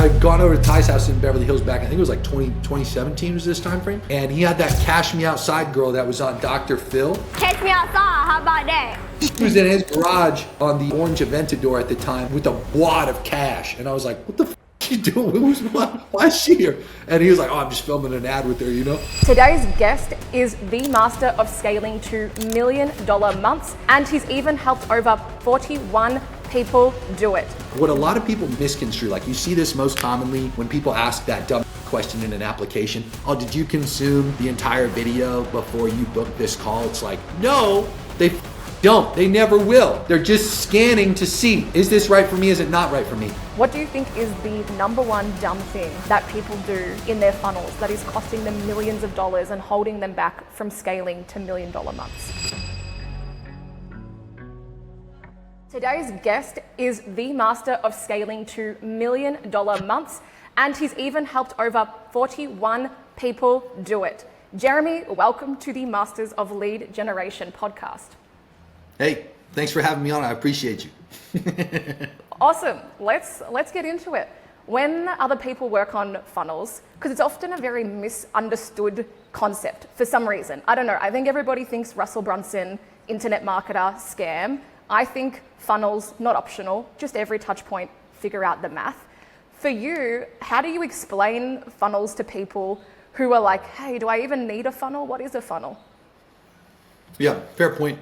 I'd gone over to Ty's house in Beverly Hills back, I think it was like 2017 was this time frame. And he had that Cash Me Outside girl that was on Dr. Phil. Catch me outside, how about that? He was in his garage on the orange Aventador at the time with a wad of cash. And I was like, what the f*** you doing? Why is she here? And he was like, oh, I'm just filming an ad with her, you know? Today's guest is the master of scaling to $1 million months, and he's even helped over 41 people do it. What a lot of people misconstrue, like you see this most commonly when people ask that dumb question in an application. Oh, did you consume the entire video before you booked this call? It's like, no, they don't. They never will. They're just scanning to see, is this right for me? Is it not right for me? What do you think is the number one dumb thing that people do in their funnels that is costing them millions of dollars and holding them back from scaling to $1 million months? Today's guest is the master of scaling to $1 million months, and he's even helped over 41 people do it. Jeremy, welcome to the Masters of Lead Generation podcast. Hey, thanks for having me on. I appreciate you. Awesome. Let's get into it. When other people work on funnels, because it's often a very misunderstood concept for some reason. I don't know. I think everybody thinks Russell Brunson, internet marketer, scam. I think funnels, not optional, just every touch point, figure out the math. For you, how do you explain funnels to people who are like, hey, do I even need a funnel? What is a funnel? Yeah, fair point.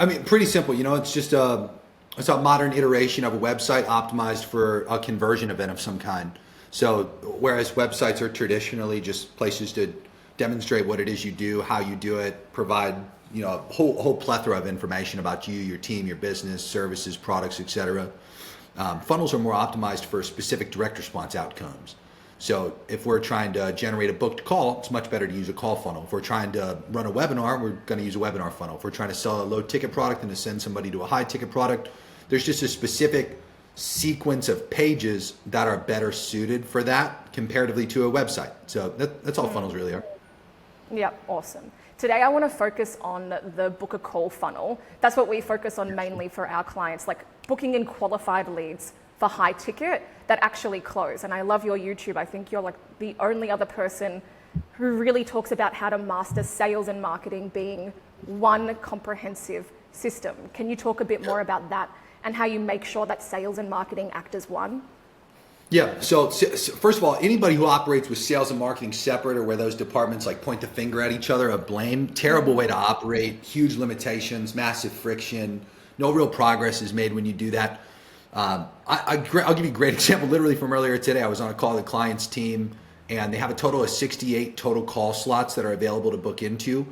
I mean, pretty simple. You know, it's just it's a modern iteration of a website optimized for a conversion event of some kind. So whereas websites are traditionally just places to demonstrate what it is you do, how you do it, provide, you know, a whole plethora of information about you, your team, your business, services, products, etc. Funnels are more optimized for specific direct response outcomes. So if we're trying to generate a booked call, it's much better to use a call funnel. If we're trying to run a webinar, we're going to use a webinar funnel. If we're trying to sell a low ticket product and to send somebody to a high ticket product, there's just a specific sequence of pages that are better suited for that comparatively to a website. So that's all funnels really are. Yeah, awesome. Today I want to focus on the book a call funnel. That's what we focus on mainly for our clients, like booking in qualified leads for high ticket that actually close. And I love your YouTube. I think you're like the only other person who really talks about how to master sales and marketing being one comprehensive system. Can you talk a bit more about that and how you make sure that sales and marketing act as one? Yeah, so first of all, anybody who operates with sales and marketing separate or where those departments like point the finger at each other of blame, terrible way to operate, huge limitations, massive friction, no real progress is made when you do that. I'll give you a great example literally from earlier today. I was on a call with the client's team and they have a total of 68 total call slots that are available to book into.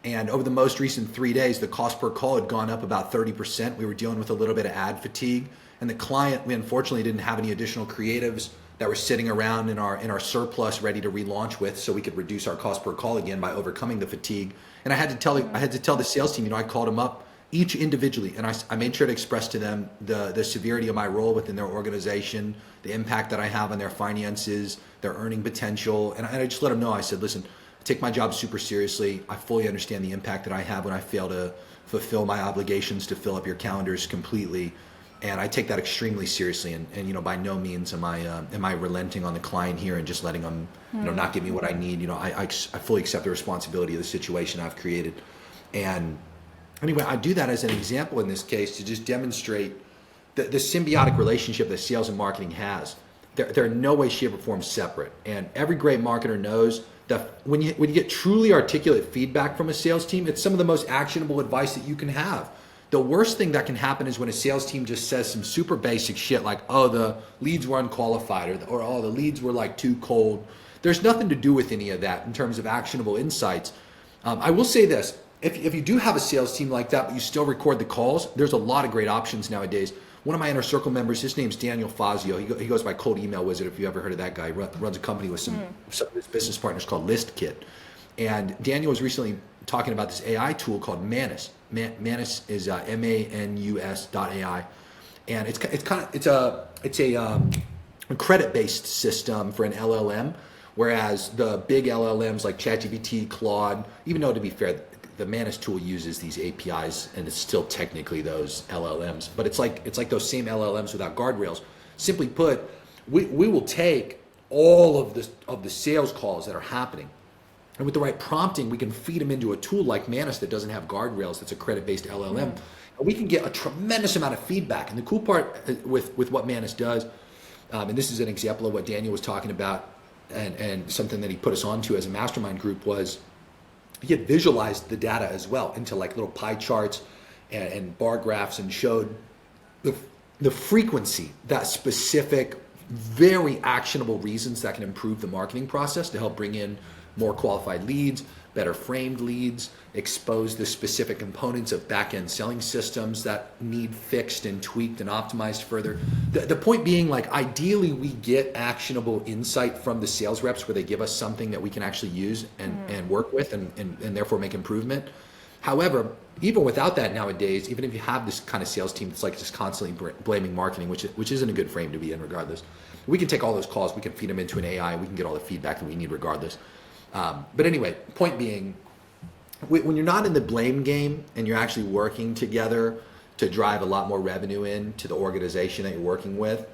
And over the most recent 3 days, the cost per call had gone up about 30%. We were dealing with a little bit of ad fatigue. And the client, we unfortunately didn't have any additional creatives that were sitting around in our surplus ready to relaunch with so we could reduce our cost per call again by overcoming the fatigue. And I had to tell the sales team, you know, I called them up each individually and I made sure to express to them the severity of my role within their organization, the impact that I have on their finances, their earning potential. And I just let them know, I said, listen, I take my job super seriously. I fully understand the impact that I have when I fail to fulfill my obligations to fill up your calendars completely. And I take that extremely seriously. And you know, by no means am I relenting on the client here and just letting them, you know, not give me what I need. You know, I fully accept the responsibility of the situation I've created. And anyway, I do that as an example in this case to just demonstrate the symbiotic relationship that sales and marketing has. They're in no way, shape, or form separate. And every great marketer knows that when you get truly articulate feedback from a sales team, it's some of the most actionable advice that you can have. The worst thing that can happen is when a sales team just says some super basic shit like, oh, the leads were unqualified or oh, the leads were like too cold. There's nothing to do with any of that in terms of actionable insights. I will say this, if you do have a sales team like that, but you still record the calls, there's a lot of great options nowadays. One of my inner circle members, his name's Daniel Fazio. He goes by Cold Email Wizard, if you ever heard of that guy. He runs a company with some of his business partners called ListKit. And Daniel was recently talking about this AI tool called Manus. Manus is MANUS.ai, and it's a credit-based system for an LLM, whereas the big LLMs like ChatGPT, Claude, even though to be fair, the Manus tool uses these APIs and it's still technically those LLMs, but it's like those same LLMs without guardrails. Simply put, we will take all of the sales calls that are happening, and with the right prompting, we can feed them into a tool like Manus that doesn't have guardrails. That's a credit-based LLM. And we can get a tremendous amount of feedback. And the cool part with what Manus does, and this is an example of what Daniel was talking about, and something that he put us onto as a mastermind group, was he had visualized the data as well into like little pie charts and bar graphs, and showed the frequency, that specific, very actionable reasons that can improve the marketing process to help bring in more qualified leads, better framed leads, expose the specific components of back-end selling systems that need fixed and tweaked and optimized further. The point being, like, ideally we get actionable insight from the sales reps where they give us something that we can actually use and work with and therefore make improvement. However, even without that nowadays, even if you have this kind of sales team that's like just constantly blaming marketing, which isn't a good frame to be in regardless, we can take all those calls, we can feed them into an AI, we can get all the feedback that we need regardless. But anyway, point being, when you're not in the blame game and you're actually working together to drive a lot more revenue into the organization that you're working with,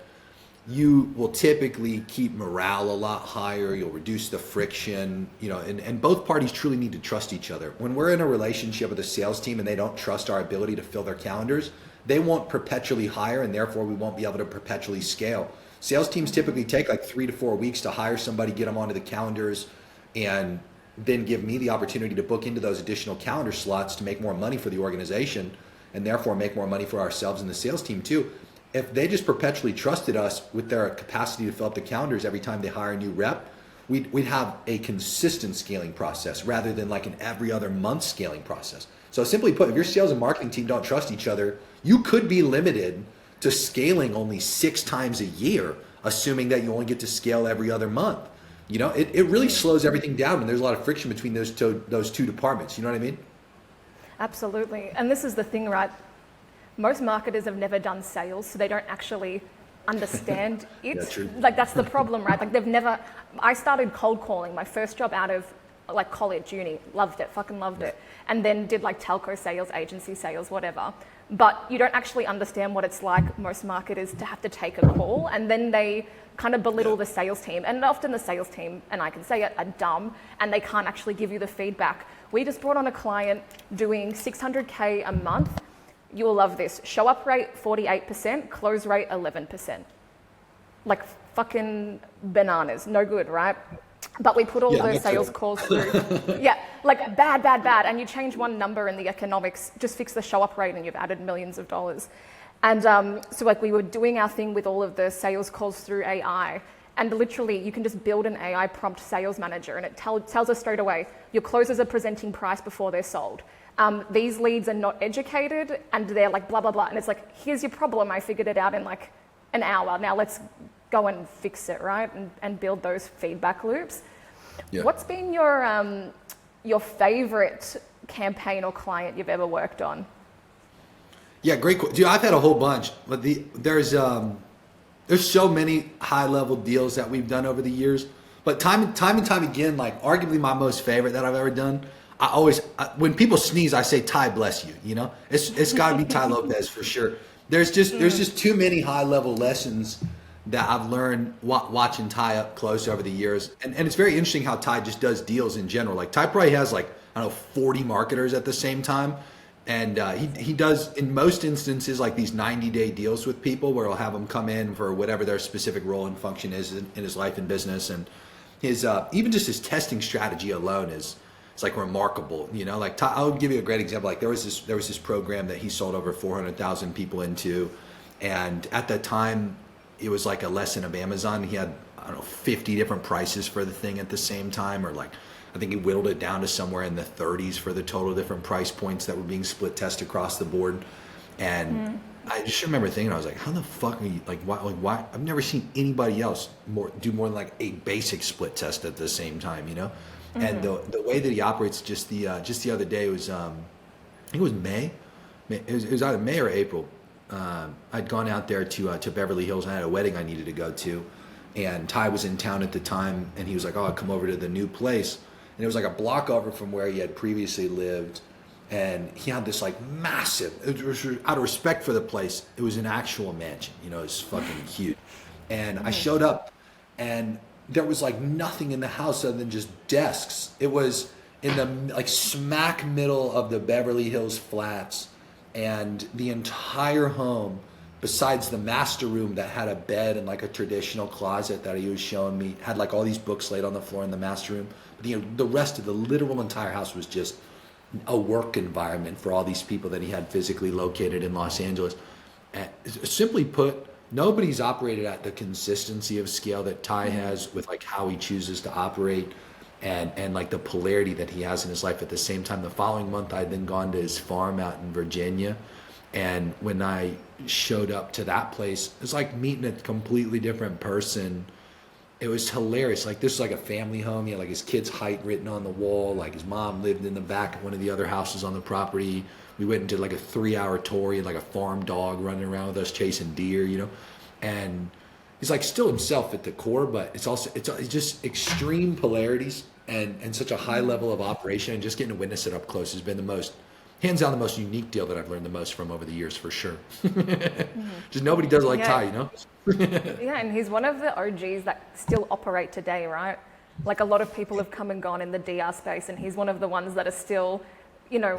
you will typically keep morale a lot higher. You'll reduce the friction, and both parties truly need to trust each other. When we're in a relationship with a sales team and they don't trust our ability to fill their calendars, they won't perpetually hire, and therefore we won't be able to perpetually scale. Sales teams typically take like 3 to 4 weeks to hire somebody, get them onto the calendars, and then give me the opportunity to book into those additional calendar slots to make more money for the organization, and therefore make more money for ourselves and the sales team too. If they just perpetually trusted us with their capacity to fill up the calendars every time they hire a new rep, we'd have a consistent scaling process rather than like an every other month scaling process. So simply put, if your sales and marketing team don't trust each other, you could be limited to scaling only 6 times a year, assuming that you only get to scale every other month. It really slows everything down, and there's a lot of friction between those two departments. You know what I mean? Absolutely. And this is the thing, right? Most marketers have never done sales, so they don't actually understand it. Yeah, true. Like, that's the problem, right? Like, I started cold calling, my first job out of like college, uni, loved it, fucking loved it. And then did like telco sales, agency sales, whatever. But you don't actually understand what it's like, most marketers, to have to take a call, and then they kind of belittle the sales team. And often the sales team, and I can say it, are dumb, and they can't actually give you the feedback. We just brought on a client doing $600K a month. You'll love this. Show up rate 48%, close rate 11%. Like fucking bananas. No good, right? But we put all those sales calls through. Yeah, like bad. And you change one number in the economics, just fix the show up rate, and you've added millions of dollars. And so like we were doing our thing with all of the sales calls through AI. And literally, you can just build an AI prompt sales manager, and it tells us straight away, your closers are presenting price before they're sold. These leads are not educated, and they're like blah, blah, blah. And it's like, here's your problem. I figured it out in like an hour. Now let's go and fix it, right? And build those feedback loops. Yeah. What's been your favorite campaign or client you've ever worked on? Yeah, great. Dude, I've had a whole bunch, but there's so many high-level deals that we've done over the years. But time and time again, like arguably my most favorite that I've ever done, when people sneeze, I say, "Tai bless you." It's got to be Tai Lopez for sure. There's just too many high-level lessons that I've learned watching Tai up close over the years. And it's very interesting how Tai just does deals in general. Like Tai probably has 40 marketers at the same time. And he does, in most instances, like these 90-day deals with people where he'll have them come in for whatever their specific role and function is in his life and business. And his even just his testing strategy alone it's like remarkable. Like Tai, I'll give you a great example. Like there was this program that he sold over 400,000 people into, and at that time it was like a lesson of Amazon. He had 50 different prices for the thing at the same time, or like I think he whittled it down to somewhere in the 30s for the total different price points that were being split test across the board. And I just remember thinking, I was like, how the fuck are you, why? I've never seen anybody else do more than like a basic split test at the same time, And the way that he operates, just the other day was, I think it was May. It was either May or April. I'd gone out there to Beverly Hills, and I had a wedding I needed to go to. And Tai was in town at the time, and he was like, "Oh, I'll come over to the new place." And it was like a block over from where he had previously lived. And he had this like massive, out of respect for the place, it was an actual mansion, it was fucking huge. And I showed up, and there was like nothing in the house other than just desks. It was in the like smack middle of the Beverly Hills flats, and the entire home, besides the master room that had a bed and like a traditional closet that he was showing me, had like all these books laid on the floor in the master room. But the rest of the literal entire house was just a work environment for all these people that he had physically located in Los Angeles. And simply put, nobody's operated at the consistency of scale that Tai has with like how he chooses to operate and like the polarity that he has in his life. At the same time, the following month, I'd then gone to his farm out in Virginia. And when I showed up to that place, it was like meeting a completely different person. It was hilarious. Like, this was like a family home. He had like his kid's height written on the wall. Like, his mom lived in the back of one of the other houses on the property. We went and did like a 3-hour tour. He had like a farm dog running around with us chasing deer, you know? And he's like still himself at the core, but it's just extreme polarities and such a high level of operation, and just getting to witness it up close has been hands down the most unique deal that I've learned the most from over the years, for sure. Just nobody does it like Tai, you know? Yeah, and he's one of the OGs that still operate today, right? Like, a lot of people have come and gone in the DR space, and he's one of the ones that are still, you know,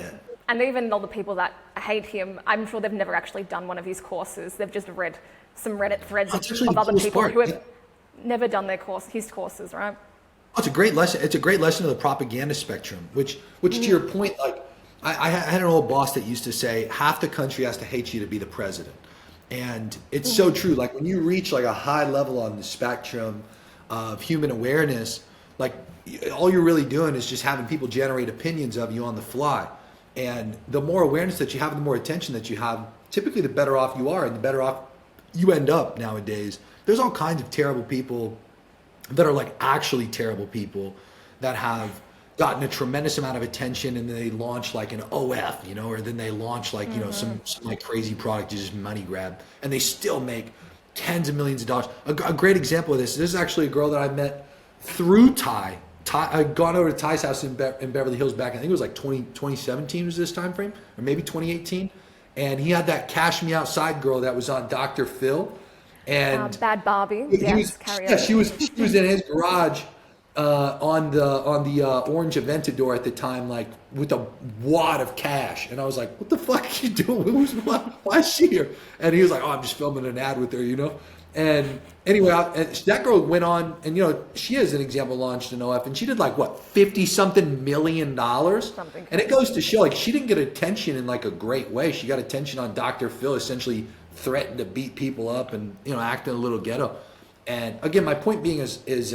and even all the people that hate him, I'm sure they've never actually done one of his courses. They've just read some Reddit threads of other people who have never done his courses, right? Oh, it's a great lesson. It's a great lesson of the propaganda spectrum, which to your point, like, I had an old boss that used to say, half the country has to hate you to be the president. And it's so true. Like, when you reach like a high level on the spectrum of human awareness, like, all you're really doing is just having people generate opinions of you on the fly. And the more awareness that you have and the more attention that you have, typically the better off you are and the better off you end up nowadays. There's all kinds of terrible people that are like actually terrible people that have gotten a tremendous amount of attention, and then they launch like an OF, you know, or then they launch like, you know, some like crazy product, just money grab, and they still make tens of millions of dollars. A great example of this is actually a girl that I met through Tai. I'd gone over to Tai's house in Beverly Hills back, I think it was like 2017 was this time frame, or maybe 2018. And he had that Cash Me Outside girl that was on Dr. Phil. And Bad Barbie. She was in his garage on the orange Aventador at the time, like with a wad of cash. And I was like, what the fuck are you doing? Why is she here? And he was like, oh, I'm just filming an ad with her, you know? And anyway, that girl went on, and you know, she as an example launched an OF, and she did like what, $50-something million. Something. And it goes to show, like, she didn't get attention in like a great way. She got attention on Dr. Phil essentially threatened to beat people up and, you know, acting a little ghetto. And again, my point being is it's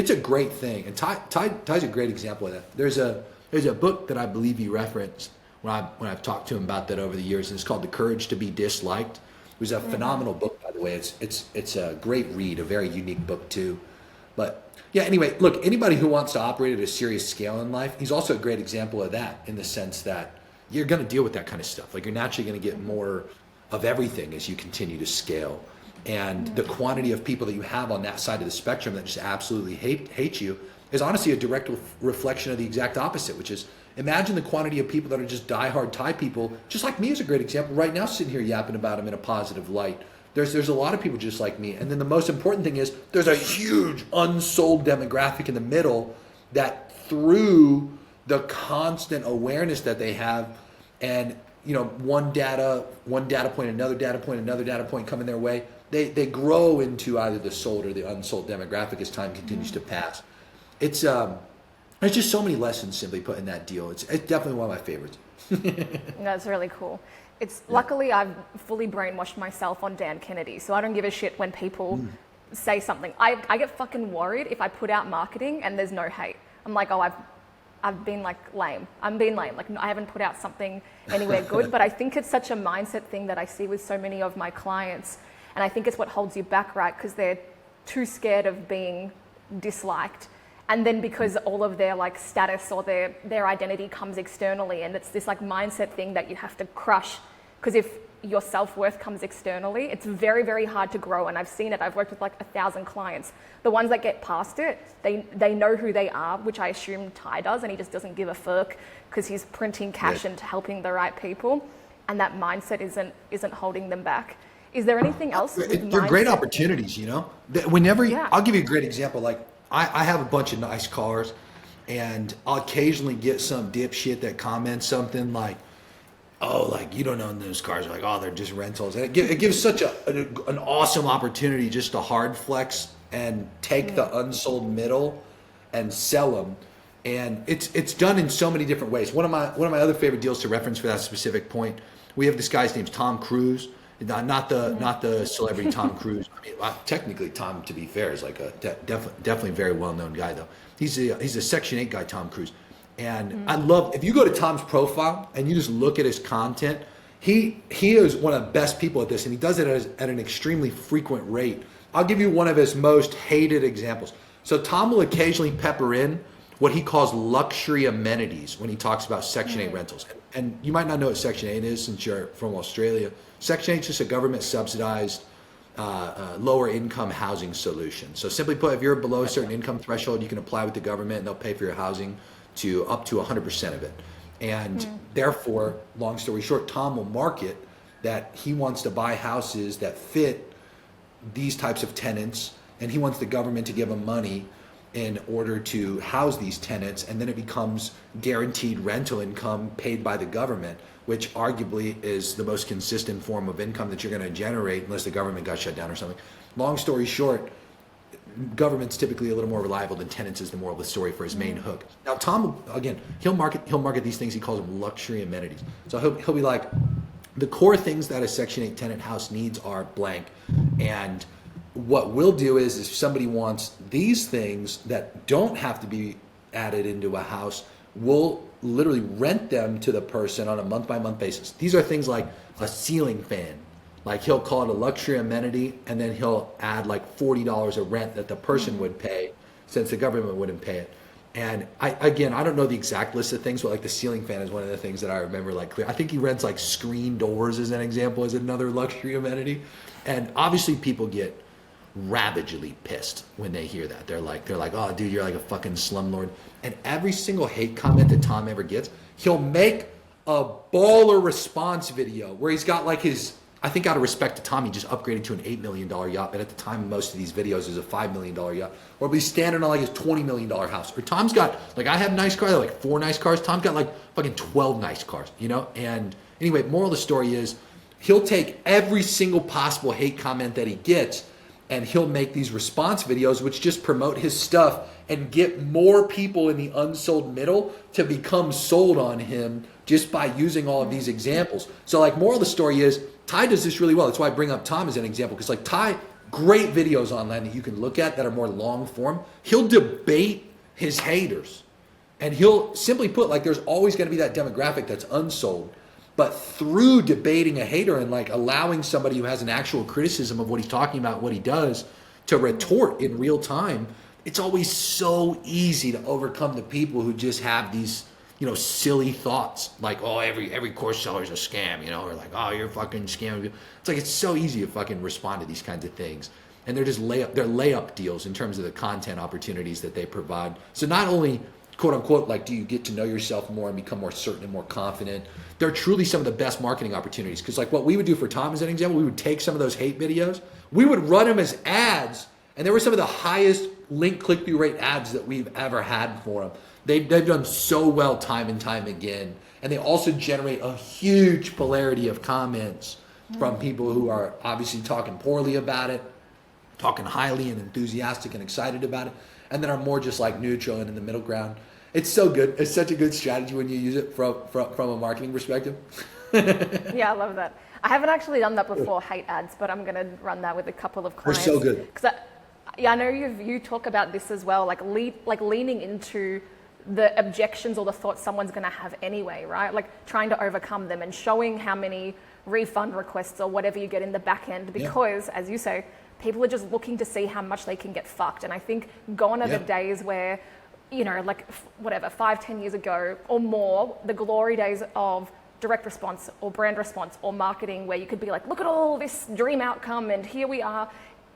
a great thing, and Ty's a great example of that. There's a book that I believe he referenced when I've talked to him about that over the years, and it's called The Courage to be Disliked. It was a phenomenal book, by the way. It's a great read, a very unique book too. But yeah, anyway, look, anybody who wants to operate at a serious scale in life, he's also a great example of that, in the sense that you're going to deal with that kind of stuff. Like, you're naturally going to get more of everything as you continue to scale. And the quantity of people that you have on that side of the spectrum that just absolutely hate you is honestly a direct reflection of the exact opposite, which is, imagine the quantity of people that are just diehard Tai people, just like me is a great example right now, sitting here yapping about them in a positive light. There's a lot of people just like me. And then the most important thing is, there's a huge unsold demographic in the middle that, through the constant awareness that they have, and you know, one data point, another data point coming their way, they grow into either the sold or the unsold demographic as time continues to pass. It's there's just so many lessons simply put in that deal. It's definitely one of my favorites. That's really cool. Luckily, I've fully brainwashed myself on Dan Kennedy, so I don't give a shit when people say something. I get fucking worried if I put out marketing and there's no hate. I'm like, oh, I've been like lame. I'm being lame. Like, I haven't put out something anywhere good. But I think it's such a mindset thing that I see with so many of my clients, and I think it's what holds you back, right? Because they're too scared of being disliked. And then because all of their like status or their identity comes externally, and it's this like mindset thing that you have to crush, because if your self-worth comes externally, it's very, very hard to grow. And I've seen it. I've worked with like 1,000 clients. The ones that get past it, they know who they are, which I assume Tai does, and he just doesn't give a fuck because he's printing cash and helping the right people. And that mindset isn't holding them back. Is there anything else? With They're great mindset? opportunities, you know. Whenever Yeah. I'll give you a great example. Like I have a bunch of nice cars, and I'll occasionally get some dipshit that comments something like, "Oh, like you don't own those cars." Like, "Oh, they're just rentals." And it gives such an awesome opportunity just to hard flex and take the unsold middle and sell them. And it's done in so many different ways. One of my other favorite deals to reference for that specific point, we have this guy's name's Tom Cruise. Not the celebrity Tom Cruise. I mean, technically Tom, to be fair, is like a definitely very well known guy though. He's a Section 8 guy, Tom Cruise, and I love if you go to Tom's profile and you just look at his content. He is one of the best people at this, and he does it at an extremely frequent rate. I'll give you one of his most hated examples. So Tom will occasionally pepper in what he calls luxury amenities when he talks about Section 8 rentals. And you might not know what Section 8 is since you're from Australia. Section 8 is just a government subsidized lower income housing solution. So simply put, if you're below a certain income threshold, you can apply with the government and they'll pay for your housing to up to 100% of it. And therefore, long story short, Tom will market that he wants to buy houses that fit these types of tenants, and he wants the government to give him money in order to house these tenants, and then it becomes guaranteed rental income paid by the government, which arguably is the most consistent form of income that you're going to generate unless the government got shut down or something. Long story short, government's typically a little more reliable than tenants is the moral of the story for his main hook. Now Tom, again, he'll market these things, he calls them luxury amenities. So he'll be like, the core things that a Section 8 tenant house needs are blank, and what we'll do is if somebody wants these things that don't have to be added into a house, we'll literally rent them to the person on a month-by-month basis. These are things like a ceiling fan. Like he'll call it a luxury amenity, and then he'll add like $40 of rent that the person would pay since the government wouldn't pay it. And I don't know the exact list of things, but like the ceiling fan is one of the things that I remember like clear. I think he rents like screen doors as an example, as another luxury amenity. And obviously people get ravagely pissed when they hear that. They're like, "Oh, dude, you're like a fucking slumlord." And every single hate comment that Tom ever gets, he'll make a baller response video where he's got like his, I think out of respect to Tom, he just upgraded to an $8 million yacht. But at the time, most of these videos is a $5 million yacht. Or he's standing on like his $20 million house. Or Tom's got, like I have nice cars, like 4 nice cars. Tom's got like fucking 12 nice cars, you know? And anyway, moral of the story is he'll take every single possible hate comment that he gets, and he'll make these response videos which just promote his stuff and get more people in the unsold middle to become sold on him just by using all of these examples. So like moral of the story is Tai does this really well. That's why I bring up Tom as an example, because like Tai, great videos online that you can look at that are more long form. He'll debate his haters, and he'll simply put, like there's always going to be that demographic that's unsold. But through debating a hater and like allowing somebody who has an actual criticism of what he's talking about, what he does, to retort in real time, it's always so easy to overcome the people who just have these, you know, silly thoughts like, "Oh, every course seller is a scam," you know, or like, "Oh, you're fucking scamming." It's like, it's so easy to fucking respond to these kinds of things. And they're just layup deals in terms of the content opportunities that they provide. So not only quote unquote, like, do you get to know yourself more and become more certain and more confident? They're truly some of the best marketing opportunities. Because like what we would do for Tom as an example, we would take some of those hate videos, we would run them as ads, and they were some of the highest link click-through rate ads that we've ever had for them. They've done so well time and time again. And they also generate a huge polarity of comments from people who are obviously talking poorly about it, talking highly and enthusiastic and excited about it, and then are more just like neutral and in the middle ground. It's so good. It's such a good strategy when you use it from a marketing perspective. Yeah, I love that. I haven't actually done that before, hate ads, but I'm going to run that with a couple of clients. They're so good. Because I know you talk about this as well, like leaning into the objections or the thoughts someone's going to have anyway, right? Like trying to overcome them and showing how many refund requests or whatever you get in the back end, because as you say, people are just looking to see how much they can get fucked. And I think gone are the days where, you know, like whatever, 5-10 years ago or more, the glory days of direct response or brand response or marketing where you could be like, look at all this dream outcome and here we are.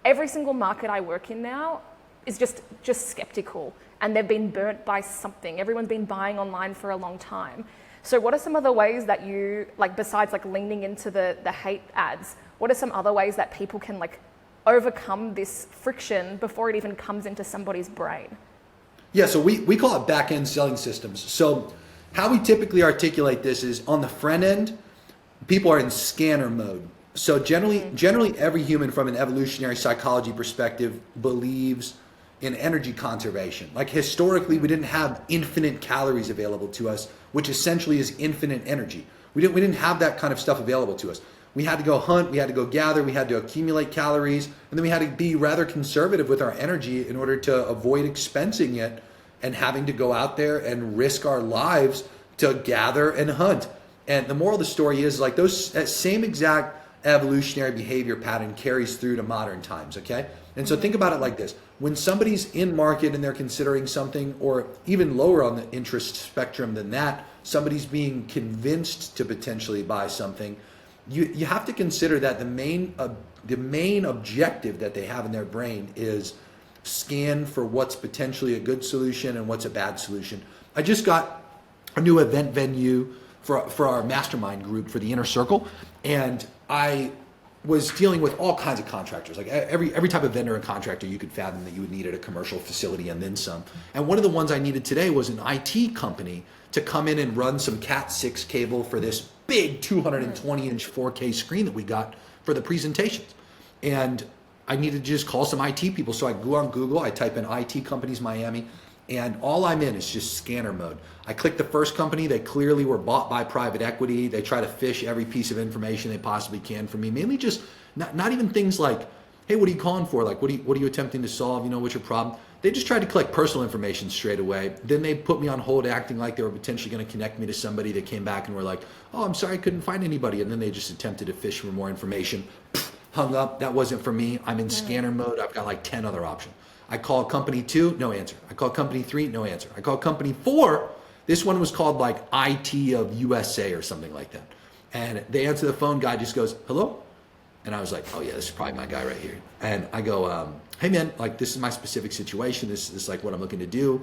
Every single market I work in now is just skeptical, and they've been burnt by something. Everyone's been buying online for a long time. So what are some of the ways that you, like besides like leaning into the hate ads, what are some other ways that people can like overcome this friction before it even comes into somebody's brain? Yeah, so we call it back-end selling systems. So how we typically articulate this is on the front end, people are in scanner mode. So generally every human from an evolutionary psychology perspective believes in energy conservation. Like historically, we didn't have infinite calories available to us, which essentially is infinite energy. We didn't have that kind of stuff available to us. We had to go hunt, we had to go gather, we had to accumulate calories, and then we had to be rather conservative with our energy in order to avoid expensing it and having to go out there and risk our lives to gather and hunt. And the moral of the story is like that same exact evolutionary behavior pattern carries through to modern times, okay? And so think about it like this. When somebody's in market and they're considering something, or even lower on the interest spectrum than that, somebody's being convinced to potentially buy something, you have to consider that the main objective that they have in their brain is scan for what's potentially a good solution and what's a bad solution. I just got a new event venue for our mastermind group for the inner circle, and I was dealing with all kinds of contractors, like every type of vendor and contractor you could fathom that you would need at a commercial facility and then some. And one of the ones I needed today was an IT company to come in and run some Cat 6 cable for this big 220-inch 4K screen that we got for the presentations. And I needed to just call some IT people. So I go on Google, I type in IT companies Miami, and all I'm in is just scanner mode. I click the first company. They clearly were bought by private equity. They try to fish every piece of information they possibly can from me. Mainly just not even things like, hey, what are you calling for? Like, what are you attempting to solve? You know, what's your problem? They just tried to collect personal information straight away. Then they put me on hold acting like they were potentially going to connect me to somebody. They came back and were like, oh, I'm sorry, I couldn't find anybody. And then they just attempted to fish for more information. Hung up. That wasn't for me. I'm in scanner mode. I've got like 10 other options. I call company 2, no answer. I call company 3, no answer. I call company 4. This one was called like IT of USA or something like that. And they answer the phone, guy just goes, hello? And I was like, oh yeah, this is probably my guy right here. And I go, hey man, like this is my specific situation. This is like what I'm looking to do.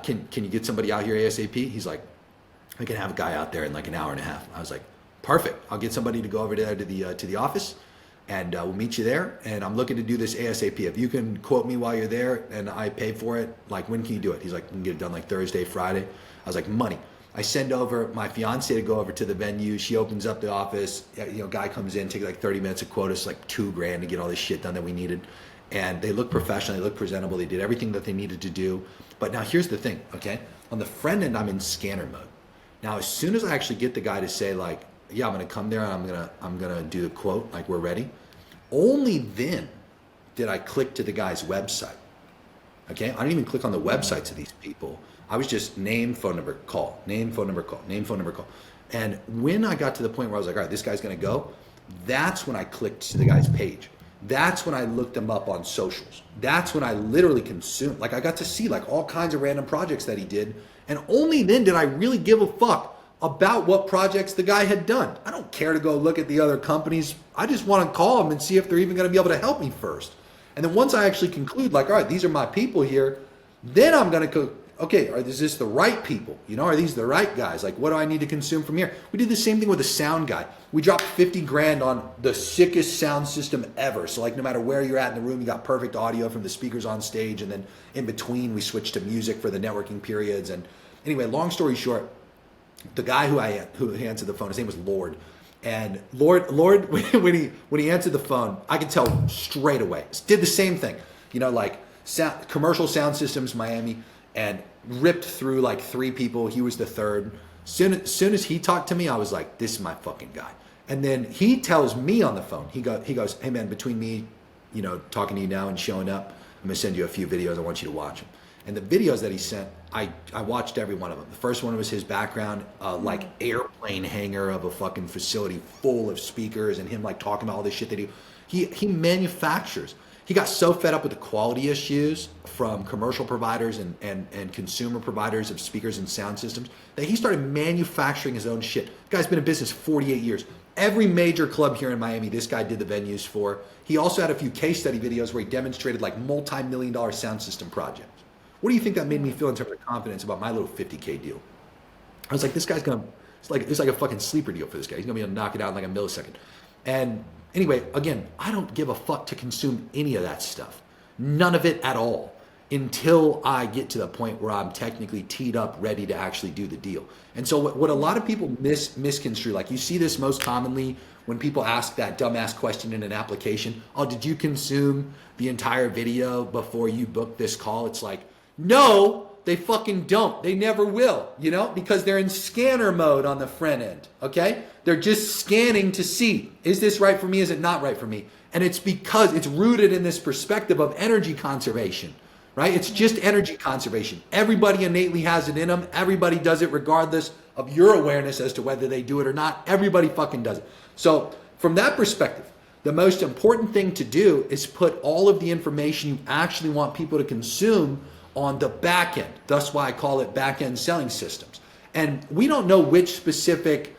Can you get somebody out here ASAP? He's like, I can have a guy out there in like an hour and a half. I was like, perfect. I'll get somebody to go over there to the office, and we'll meet you there. And I'm looking to do this ASAP. If you can quote me while you're there and I pay for it, like when can you do it? He's like, you can get it done like Thursday, Friday. I was like, money. I send over my fiance to go over to the venue. She opens up the office. Guy comes in, takes like 30 minutes to quote us like $2,000 to get all this shit done that we needed. And they look professional, they look presentable, they did everything that they needed to do. But now here's the thing, okay? On the front end, I'm in scanner mode. Now, as soon as I actually get the guy to say like, yeah, I'm gonna come there and I'm gonna do the quote, like we're ready. Only then did I click to the guy's website. Okay, I didn't even click on the websites of these people. I was just name, phone number, call, name, phone number, call, name, phone number, call. And when I got to the point where I was like, all right, this guy's gonna go, that's when I clicked to the guy's page. That's when I looked him up on socials. That's when I literally consumed, like I got to see like all kinds of random projects that he did. And only then did I really give a fuck about what projects the guy had done. I don't care to go look at the other companies. I just want to call them and see if they're even going to be able to help me first. And then once I actually conclude, like, all right, these are my people here, then I'm going to go, okay, is this the right people? Are these the right guys? Like, what do I need to consume from here? We did the same thing with the sound guy. We dropped $50,000 on the sickest sound system ever. So like no matter where you're at in the room, you got perfect audio from the speakers on stage. And then in between, we switched to music for the networking periods. And anyway, long story short, the guy who answered the phone, his name was Lord. And Lord, when he answered the phone, I could tell straight away. Did the same thing, like commercial sound systems, Miami, and ripped through like 3 people. He was the third. Soon as he talked to me, I was like, this is my fucking guy. And then he tells me on the phone, he goes, hey man, between me, talking to you now and showing up, I'm gonna send you a few videos. I want you to watch them. And the videos that he sent, I watched every one of them. The first one was his background, like airplane hangar of a fucking facility full of speakers and him like talking about all this shit that he manufactures. He got so fed up with the quality issues from commercial providers and consumer providers of speakers and sound systems that he started manufacturing his own shit. The guy's been in business 48 years. Every major club here in Miami, this guy did the venues for. He also had a few case study videos where he demonstrated like multi-million-dollar sound system projects. What do you think that made me feel in terms of confidence about my little $50K deal? I was like, this guy's it's like a fucking sleeper deal for this guy. He's gonna be able to knock it out in like a millisecond. And Anyway, again, I don't give a fuck to consume any of that stuff. None of it at all, until I get to the point where I'm technically teed up, ready to actually do the deal. And so what a lot of people misconstrue, like you see this most commonly when people ask that dumbass question in an application, oh, did you consume the entire video before you booked this call? It's like, no, they fucking don't. They never will, because they're in scanner mode on the front end, okay? They're just scanning to see, is this right for me? Is it not right for me? And it's because it's rooted in this perspective of energy conservation, right? It's just energy conservation. Everybody innately has it in them. Everybody does it regardless of your awareness as to whether they do it or not. Everybody fucking does it. So from that perspective, the most important thing to do is put all of the information you actually want people to consume on the back end. That's why I call it back end selling systems. And we don't know which specific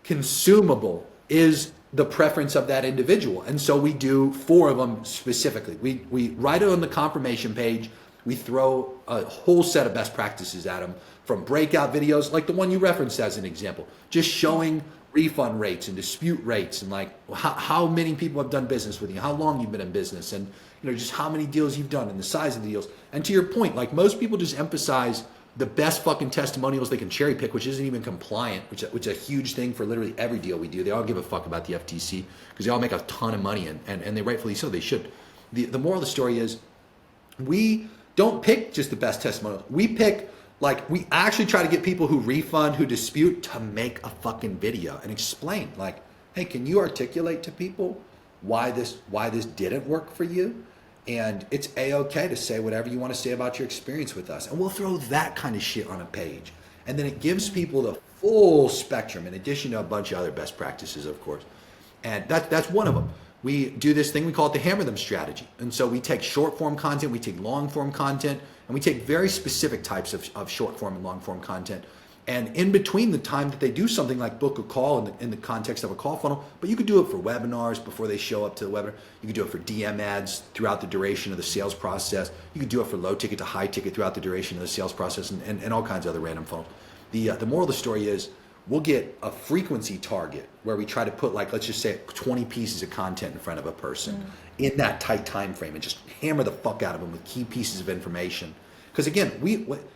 consumable is the preference of that individual. And so we do 4 of them specifically. We write it on the confirmation page. We throw a whole set of best practices at them, from breakout videos, like the one you referenced as an example, just showing refund rates and dispute rates, and like how many people have done business with you, how long you've been in business, and just how many deals you've done and the size of the deals. And to your point, like most people just emphasize the best fucking testimonials they can cherry pick, which isn't even compliant, which is a huge thing for literally every deal we do. They all give a fuck about the FTC because they all make a ton of money, and they rightfully so, they should. The moral of the story is we don't pick just the best testimonials. We actually try to get people who refund, who dispute, to make a fucking video and explain, like, hey, can you articulate to people why this didn't work for you? And it's A-okay to say whatever you want to say about your experience with us. And we'll throw that kind of shit on a page. And then it gives people the full spectrum, in addition to a bunch of other best practices, of course. And that's one of them. We do this thing, we call it the hammer them strategy. And so we take short form content, we take long form content, and we take very specific types of short form and long form content. And in between the time that they do something like book a call in the context of a call funnel, but you could do it for webinars before they show up to the webinar. You could do it for DM ads throughout the duration of the sales process. You could do it for low ticket to high ticket throughout the duration of the sales process, and all kinds of other random funnels. The moral of the story is we'll get a frequency target where we try to put, like, let's just say 20 pieces of content in front of a person in that tight time frame, and just hammer the fuck out of them with key pieces of information. Because again,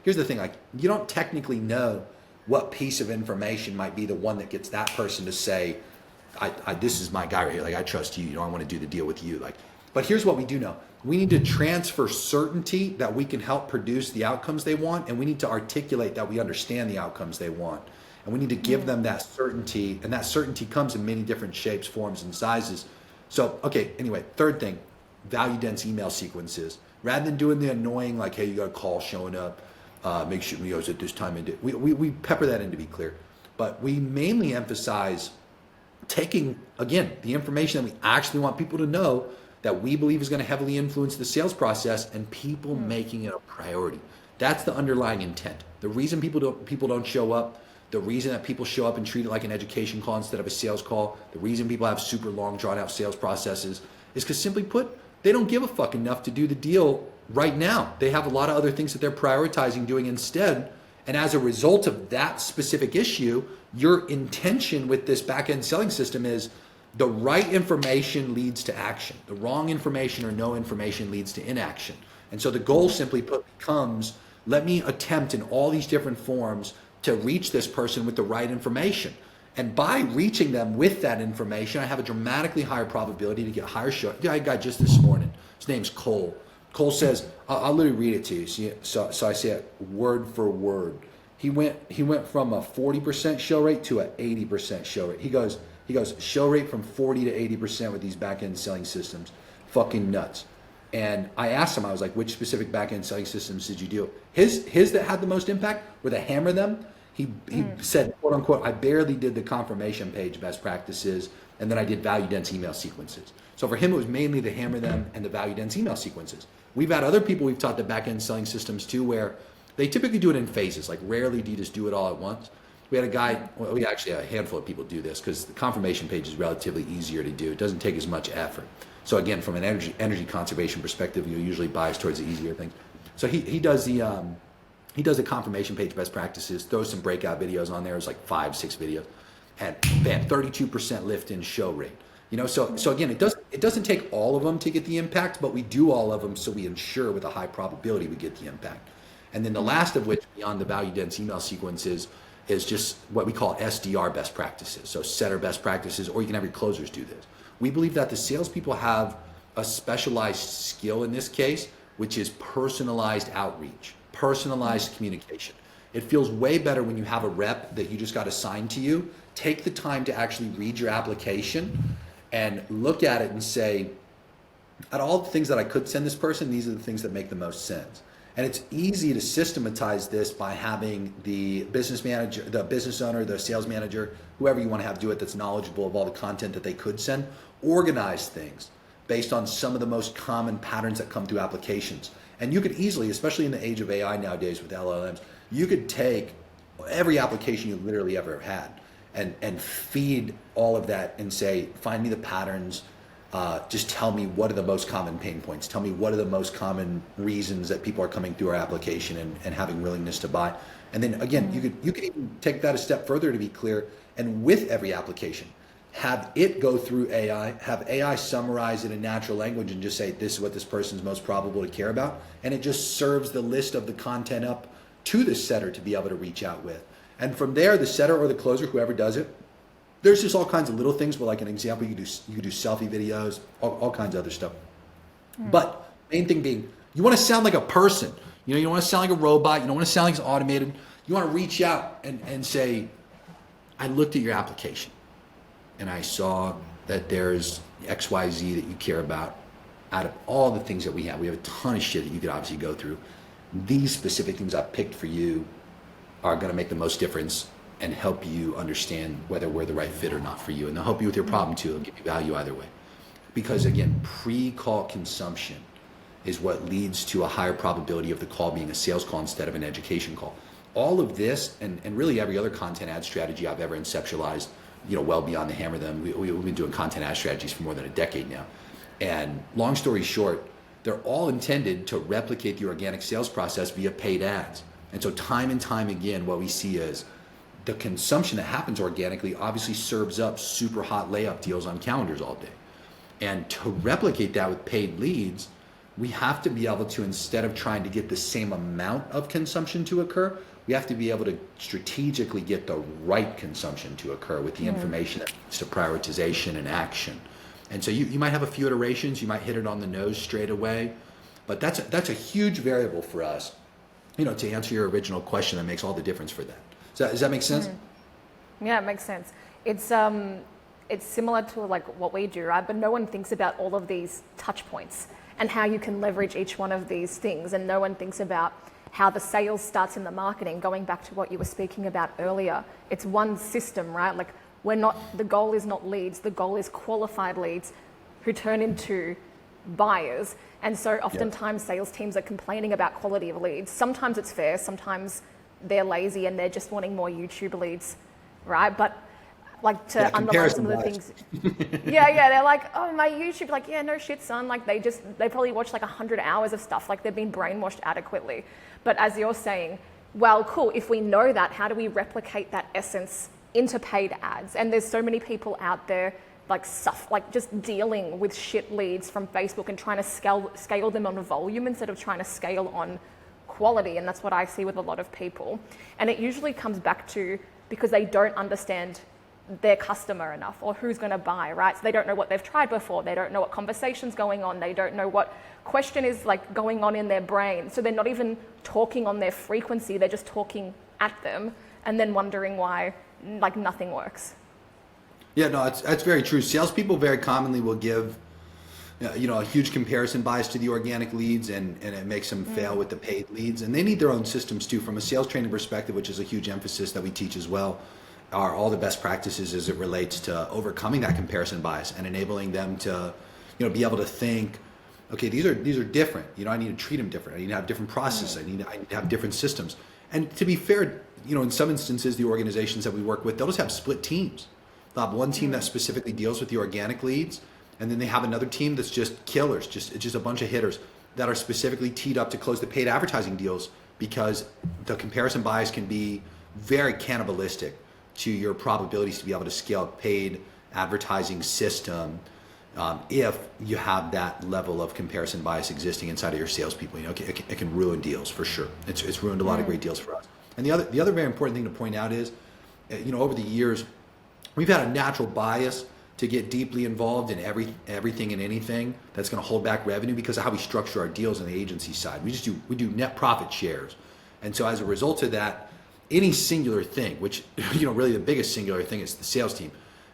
here's the thing, like, you don't technically know what piece of information might be the one that gets that person to say, this is my guy right here. Like, I trust you. I want to do the deal with you. Like, but here's what we do know. We need to transfer certainty that we can help produce the outcomes they want, and we need to articulate that we understand the outcomes they want. And we need to give them that certainty, and that certainty comes in many different shapes, forms, and sizes. So, okay, anyway, third thing, value-dense email sequences. Rather than doing the annoying, like, hey, you got a call showing up, make sure we at this time, and we pepper that in, to be clear. But we mainly emphasize taking, again, the information that we actually want people to know that we believe is going to heavily influence the sales process, and people making it a priority. That's the underlying intent. The reason people don't show up, the reason that people show up and treat it like an education call instead of a sales call, the reason people have super long, drawn out sales processes is because, simply put, they don't give a fuck enough to do the deal right now. They have a lot of other things that they're prioritizing doing instead. And as a result of that specific issue, your intention with this back-end selling system is the right information leads to action. The wrong information or no information leads to inaction. And so the goal, simply put, becomes, let me attempt in all these different forms to reach this person with the right information. And by reaching them with that information, I have a dramatically higher probability to get higher show. Yeah, I got just this morning. His name's Cole. Cole says, I'll literally read it to you. So I say it word for word. He went from a 40% show rate to an 80% show rate. He goes, show rate from 40 to 80% with these back-end selling systems. Fucking nuts. And I asked him, I was like, which specific back-end selling systems did you do? His that had the most impact were the hammer them. He said, quote unquote, I barely did the confirmation page best practices, and then I did value dense email sequences. So for him, it was mainly the hammer them and the value dense email sequences. We've had other people we've taught the back-end selling systems too, where they typically do it in phases. Like, rarely do you just do it all at once. We had a guy, well, we actually had a handful of people do this because the confirmation page is relatively easier to do. It doesn't take as much effort. So again, from an energy conservation perspective, you're usually biased towards the easier things. So he does the confirmation page best practices, throws some breakout videos on there. It's like 5-6 videos, and bam, 32% lift in show rate. So again, it doesn't take all of them to get the impact, but we do all of them so we ensure with a high probability we get the impact. And then the last of which, beyond the value dense email sequences, is just what we call SDR best practices. So setter best practices, or you can have your closers do this. We believe that the salespeople have a specialized skill in this case, which is personalized outreach, personalized communication. It feels way better when you have a rep that you just got assigned to you. Take the time to actually read your application and look at it and say, out of all the things that I could send this person, these are the things that make the most sense. And it's easy to systematize this by having the business manager, the business owner, the sales manager, whoever you want to have do it that's knowledgeable of all the content that they could send, organize things based on some of the most common patterns that come through applications. And you could easily, especially in the age of AI nowadays with LLMs, you could take every application you literally ever had and feed all of that and say, find me the patterns, just tell me what are the most common pain points, tell me what are the most common reasons that people are coming through our application and having willingness to buy. And then again, you could even take that a step further to be clear, and with every application, have it go through AI, have AI summarize it in natural language and just say, this is what this person's most probable to care about. And it just serves the list of the content up to the setter to be able to reach out with. And from there, the setter or the closer, whoever does it, there's just all kinds of little things. But like an example, you could do selfie videos, all kinds of other stuff. But main thing being, you want to sound like a person. You don't want to sound like a robot. You don't want to sound like it's automated. You want to reach out and say, I looked at your application and I saw that there's XYZ that you care about. Out of all the things that we have a ton of shit that you could obviously go through. These specific things I picked for you are going to make the most difference and help you understand whether we're the right fit or not for you. And they'll help you with your problem too. They'll give you value either way. Because again, pre-call consumption is what leads to a higher probability of the call being a sales call instead of an education call. All of this and really every other content ad strategy I've ever conceptualized, well beyond the hammer them. We've been doing content ad strategies for more than a decade now. And long story short, they're all intended to replicate the organic sales process via paid ads. And so time and time again, what we see is the consumption that happens organically obviously serves up super hot layup deals on calendars all day. And to replicate that with paid leads, we have to be able to, instead of trying to get the same amount of consumption to occur, we have to be able to strategically get the right consumption to occur with the information that leads to prioritization and action. And so you might have a few iterations, you might hit it on the nose straight away, but that's a huge variable for us, to answer your original question that makes all the difference for that. Does that make sense? Yeah, it makes sense. It's similar to like what we do, right? But no one thinks about all of these touch points and how you can leverage each one of these things. And no one thinks about how the sales starts in the marketing, going back to what you were speaking about earlier. It's one system, right? Like the goal is not leads, the goal is qualified leads who turn into buyers. And so oftentimes sales teams are complaining about quality of leads. Sometimes it's fair, sometimes they're lazy and they're just wanting more YouTube leads, right? But like to underline some of the things. They're like, oh, my YouTube, like, yeah, no shit, son. Like they probably watch like 100 hours of stuff. Like they've been brainwashed adequately. But as you're saying, well, cool, if we know that, how do we replicate that essence into paid ads? And there's so many people out there like just dealing with shit leads from Facebook and trying to scale them on volume instead of trying to scale on quality. And that's what I see with a lot of people. And it usually comes back to because they don't understand their customer enough or who's going to buy, right? So they don't know what they've tried before. They don't know what conversation's going on. They don't know what question is like going on in their brain. So they're not even talking on their frequency. They're just talking at them and then wondering why like nothing works. Yeah, no, that's very true. Salespeople very commonly will give, a huge comparison bias to the organic leads, and it makes them fail with the paid leads. And they need their own systems too. From a sales training perspective, which is a huge emphasis that we teach as well, are all the best practices as it relates to overcoming that comparison bias and enabling them to, be able to think, okay, these are different. I need to treat them different. I need to have different processes. I need to have different systems. And to be fair, in some instances, the organizations that we work with, they'll just have split teams. They'll have one team that specifically deals with the organic leads, and then they have another team that's just killers, just a bunch of hitters that are specifically teed up to close the paid advertising deals, because the comparison bias can be very cannibalistic to your probabilities to be able to scale paid advertising system if you have that level of comparison bias existing inside of your salespeople. It can ruin deals for sure. It's ruined a lot of great deals for us. And the other very important thing to point out is, over the years, we've had a natural bias to get deeply involved in everything and anything that's going to hold back revenue because of how we structure our deals on the agency side. We do net profit shares. And so as a result of that, any singular thing, which, really the biggest singular thing is the sales team,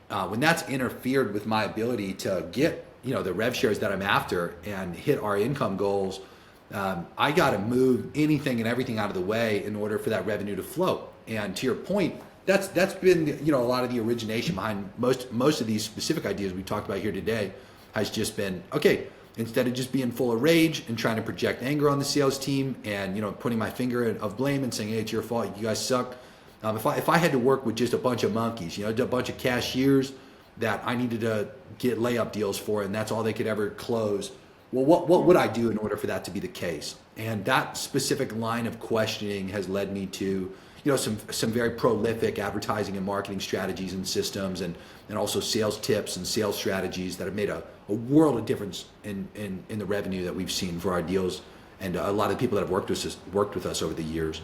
when that's interfered with my ability to get, the rev shares that I'm after and hit our income goals, I got to move anything and everything out of the way in order for that revenue to flow. And to your point, that's been, a lot of the origination behind most of these specific ideas we talked about here today has just been, okay, instead of just being full of rage and trying to project anger on the sales team and, putting my finger of blame and saying, hey, it's your fault, you guys suck. If I had to work with just a bunch of monkeys, a bunch of cashiers that I needed to get layup deals for, and that's all they could ever close, well, what would I do in order for that to be the case? And that specific line of questioning has led me to, some very prolific advertising and marketing strategies and systems, and also sales tips and sales strategies that have made a world of difference in the revenue that we've seen for our deals, and a lot of people that have worked with us over the years.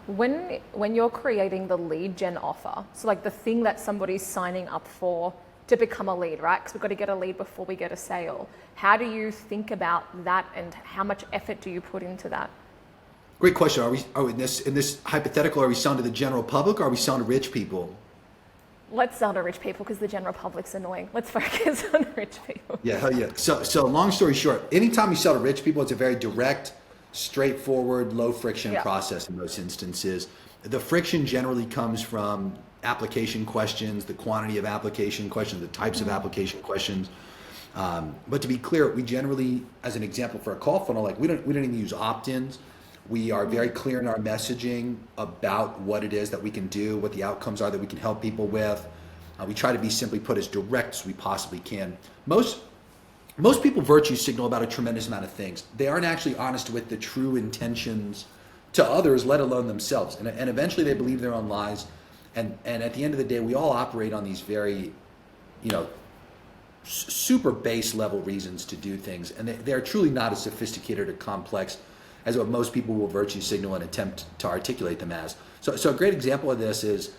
When you're creating the lead gen offer, so like the thing that somebody's signing up for to become a lead, right? Because we've got to get a lead before we get a sale. How do you think about that, and how much effort do you put into that? Great question. Are we in this hypothetical? Are we selling to the general public, or are we selling to rich people? Let's sell to rich people because the general public's annoying. Let's focus on rich people. Yeah, hell yeah. So long story short, anytime you sell to rich people, it's a very direct, straightforward, low friction process in most instances. The friction generally comes from application questions, the quantity of application questions, the types of application questions. But to be clear, we generally, as an example for a call funnel, we don't even use opt-ins. We are very clear in our messaging about what it is that we can do, what the outcomes are that we can help people with. We try to be, simply put, as direct as we possibly can. Most people virtue signal about a tremendous amount of things. They aren't actually honest with the true intentions to others, let alone themselves. And eventually they believe their own lies. And at the end of the day, we all operate on these very, super base level reasons to do things. And they're truly not as sophisticated or complex as what most people will virtue signal and attempt to articulate them as. So a great example of this is,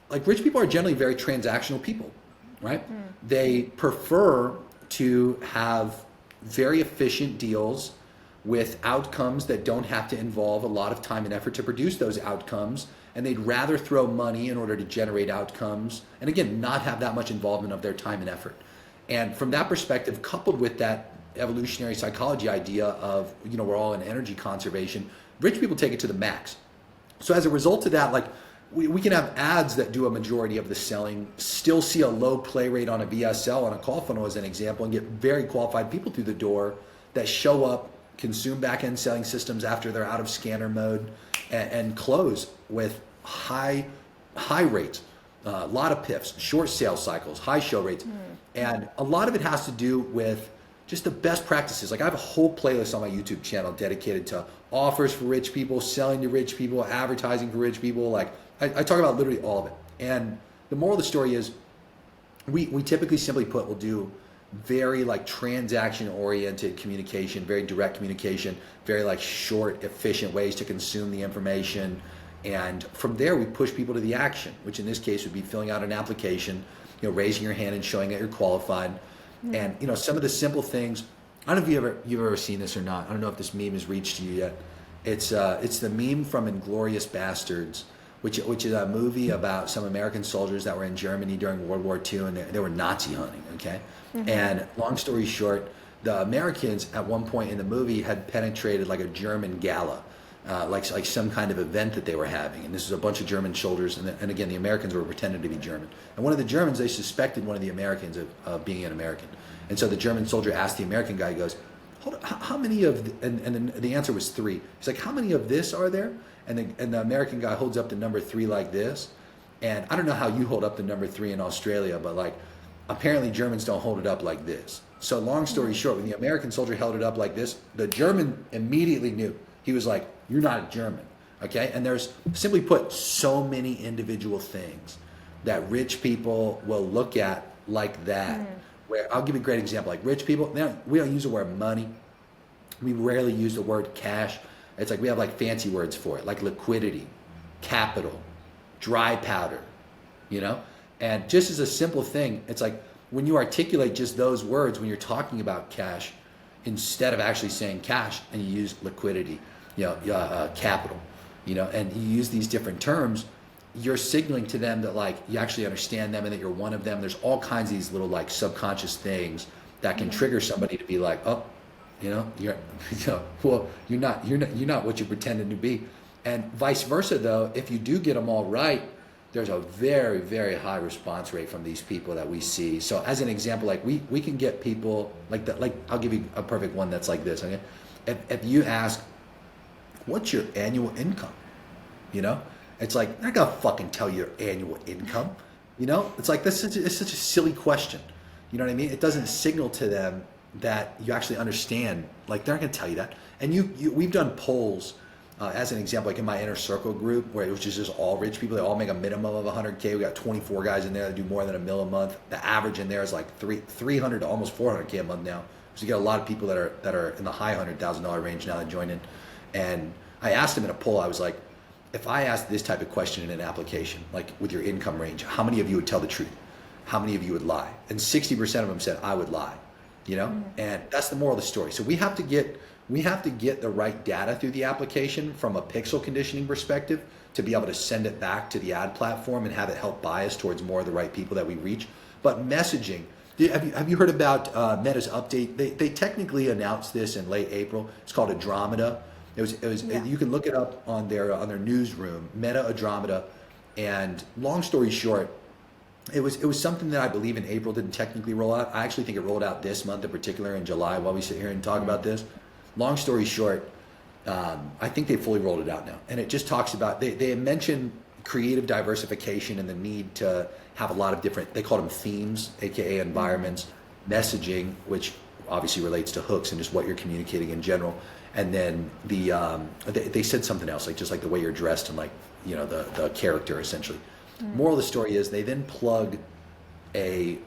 rich people are generally very transactional people, right? They prefer to have very efficient deals with outcomes that don't have to involve a lot of time and effort to produce those outcomes. And they'd rather throw money in order to generate outcomes, and again, not have that much involvement of their time and effort. And from that perspective, coupled with that evolutionary psychology idea of, we're all in energy conservation, rich people take it to the max. So as a result of that, we can have ads that do a majority of the selling, still see a low play rate on a VSL, on a call funnel as an example, and get very qualified people through the door that show up, consume back-end selling systems after they're out of scanner mode, and close with high rates, a lot of PIFs, short sales cycles, high show rates. And a lot of it has to do with just the best practices. I have a whole playlist on my YouTube channel dedicated to offers for rich people, selling to rich people, advertising for rich people. I talk about literally all of it. And the moral of the story is we typically, simply put, will do very transaction oriented communication, very direct communication, very short, efficient ways to consume the information. And from there, we push people to the action, which in this case would be filling out an application, raising your hand and showing that you're qualified. And some of the simple things, I don't know if you've ever seen this or not. I don't know if this meme has reached you yet. It's the meme from Inglourious Bastards, which is a movie about some American soldiers that were in Germany during World War II, and they were Nazi hunting, okay? And long story short, the Americans at one point in the movie had penetrated a German gala, like some kind of event that they were having. And this is a bunch of German soldiers, and again, the Americans were pretending to be German. And one of the Germans, they suspected one of the Americans of being an American. And so the German soldier asked the American guy, he goes, hold on, how many of, and the answer was 3. He's like, how many of this are there? And the American guy holds up the number 3 like this. And I don't know how you hold up the number 3 in Australia, but apparently Germans don't hold it up like this. So long story short, when the American soldier held it up like this, the German immediately knew. He was like, you're not a German, okay? And there's, simply put, so many individual things that rich people will look at like that. Where I'll give you a great example. Like rich people, we don't use the word money. We rarely use the word cash. It's like we have like fancy words for it, like liquidity, capital, dry powder, you know? And just as a simple thing, it's like when you articulate just those words when you're talking about cash, instead of actually saying cash, and you use liquidity, capital, and you use these different terms, you're signaling to them that like you actually understand them and that you're one of them. There's all kinds of these little like subconscious things that can trigger somebody to be like, oh, you're not what you pretended to be. And vice versa though, if you do get them all right, there's a very, very high response rate from these people that we see. So as an example, like we can get people like that. Like I'll give you a perfect one that's like this. Okay, if you ask, what's your annual income? It's like they're not gonna fucking tell you your annual income. It's like it's such a silly question. You know what I mean? It doesn't signal to them that you actually understand. Like they're not gonna tell you that. And we've done polls. As an example, like in my inner circle group, where it was just all rich people, they all make a minimum of 100K. We got 24 guys in there that do more than $1 million a month. The average in there is like 300 to almost 400K a month now. So you get a lot of people that are in the high $100,000 range now that join in. And I asked them in a poll, I was like, if I asked this type of question in an application, like with your income range, how many of you would tell the truth? How many of you would lie? And 60% of them said, I would lie. And that's the moral of the story. So we have to get the right data through the application from a pixel conditioning perspective to be able to send it back to the ad platform and have it help bias towards more of the right people that we reach. But messaging, have you heard about Meta's update? They technically announced this in late April. It's called Andromeda. You can look it up on their newsroom, Meta Andromeda. And long story short, it was something that I believe in April didn't technically roll out. I actually think it rolled out this month in particular, in July, while we sit here and talk about this. Long story short, I think they fully rolled it out now. And it just talks about, they mentioned creative diversification and the need to have a lot of different, they call them themes, AKA environments, messaging, which obviously relates to hooks and just what you're communicating in general. And then they said something else, like just like the way you're dressed and like, the character essentially. Moral of the story is they then plug a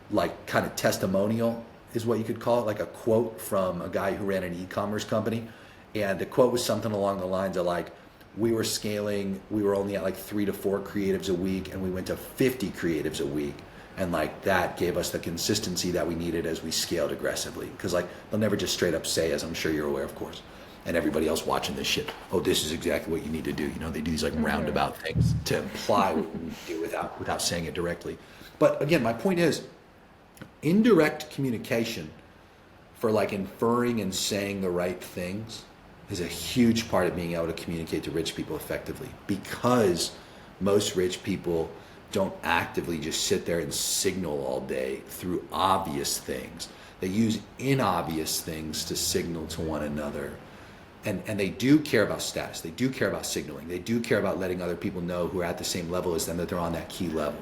like kind of testimonial is what you could call it, like a quote from a guy who ran an e-commerce company. And the quote was something along the lines of like, we were scaling, we were only at like 3 to 4 creatives a week and we went to 50 creatives a week. And like that gave us the consistency that we needed as we scaled aggressively. Cause like they'll never just straight up say, as I'm sure you're aware, of course, and everybody else watching this shit, oh, this is exactly what you need to do. They do these like roundabout things to imply what you need to do without saying it directly. But again, my point is, indirect communication for like inferring and saying the right things is a huge part of being able to communicate to rich people effectively, because most rich people don't actively just sit there and signal all day through obvious things. They use inobvious things to signal to one another. And they do care about status. They do care about signaling. They do care about letting other people know who are at the same level as them that they're on that key level,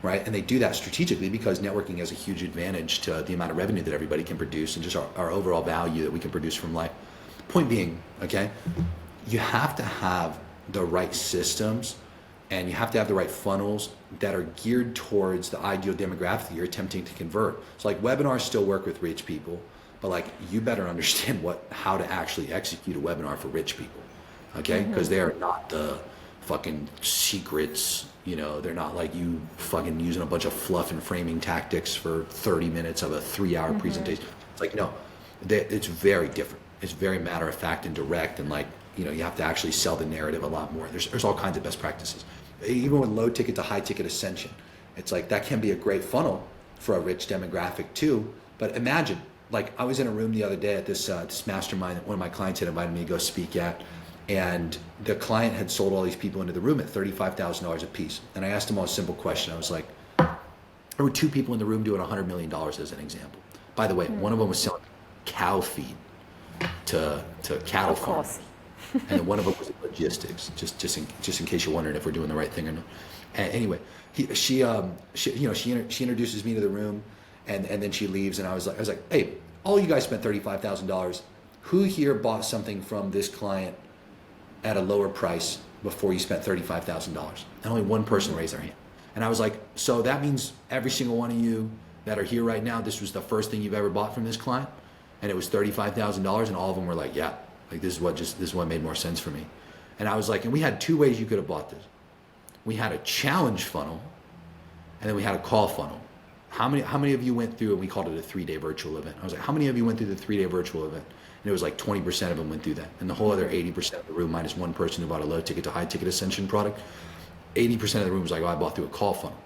right? And they do that strategically because networking has a huge advantage to the amount of revenue that everybody can produce and just our overall value that we can produce from life. Point being, okay, you have to have the right systems and you have to have the right funnels that are geared towards the ideal demographic that you're attempting to convert. So like webinars still work with rich people, but like you better understand how to actually execute a webinar for rich people, okay? Because they are not the fucking secrets, they're not like you fucking using a bunch of fluff and framing tactics for 30 minutes of a 3-hour presentation. It's like, no, it's very different. It's very matter of fact and direct, and like, you have to actually sell the narrative a lot more. There's all kinds of best practices. Even with low ticket to high ticket ascension, it's like that can be a great funnel for a rich demographic too. But imagine, like I was in a room the other day at this mastermind that one of my clients had invited me to go speak at, and the client had sold all these people into the room at $35,000 a piece. And I asked him all a simple question. I was like, there were 2 people in the room doing $100 million as an example. By the way, one of them was selling cow feed to cattle farms. And then one of them was logistics, just in case you're wondering if we're doing the right thing or not. And anyway, she introduces me to the room, and then she leaves, and I was like, hey, all you guys spent $35,000. Who here bought something from this client at a lower price before you spent $35,000? And only one person raised their hand. And I was like, so that means every single one of you that are here right now, this was the first thing you've ever bought from this client? And it was $35,000, and all of them were like, yeah, like this is what made more sense for me. And I was like, and we had two ways you could have bought this. We had a challenge funnel, and then we had a call funnel. How many of you went through, and we called it a 3-day virtual event. I was like, how many of you went through the 3-day virtual event? And it was like 20% of them went through that. And the whole other 80% of the room, minus one person who bought a low ticket to high ticket ascension product, 80% of the room was like, oh, I bought through a call funnel.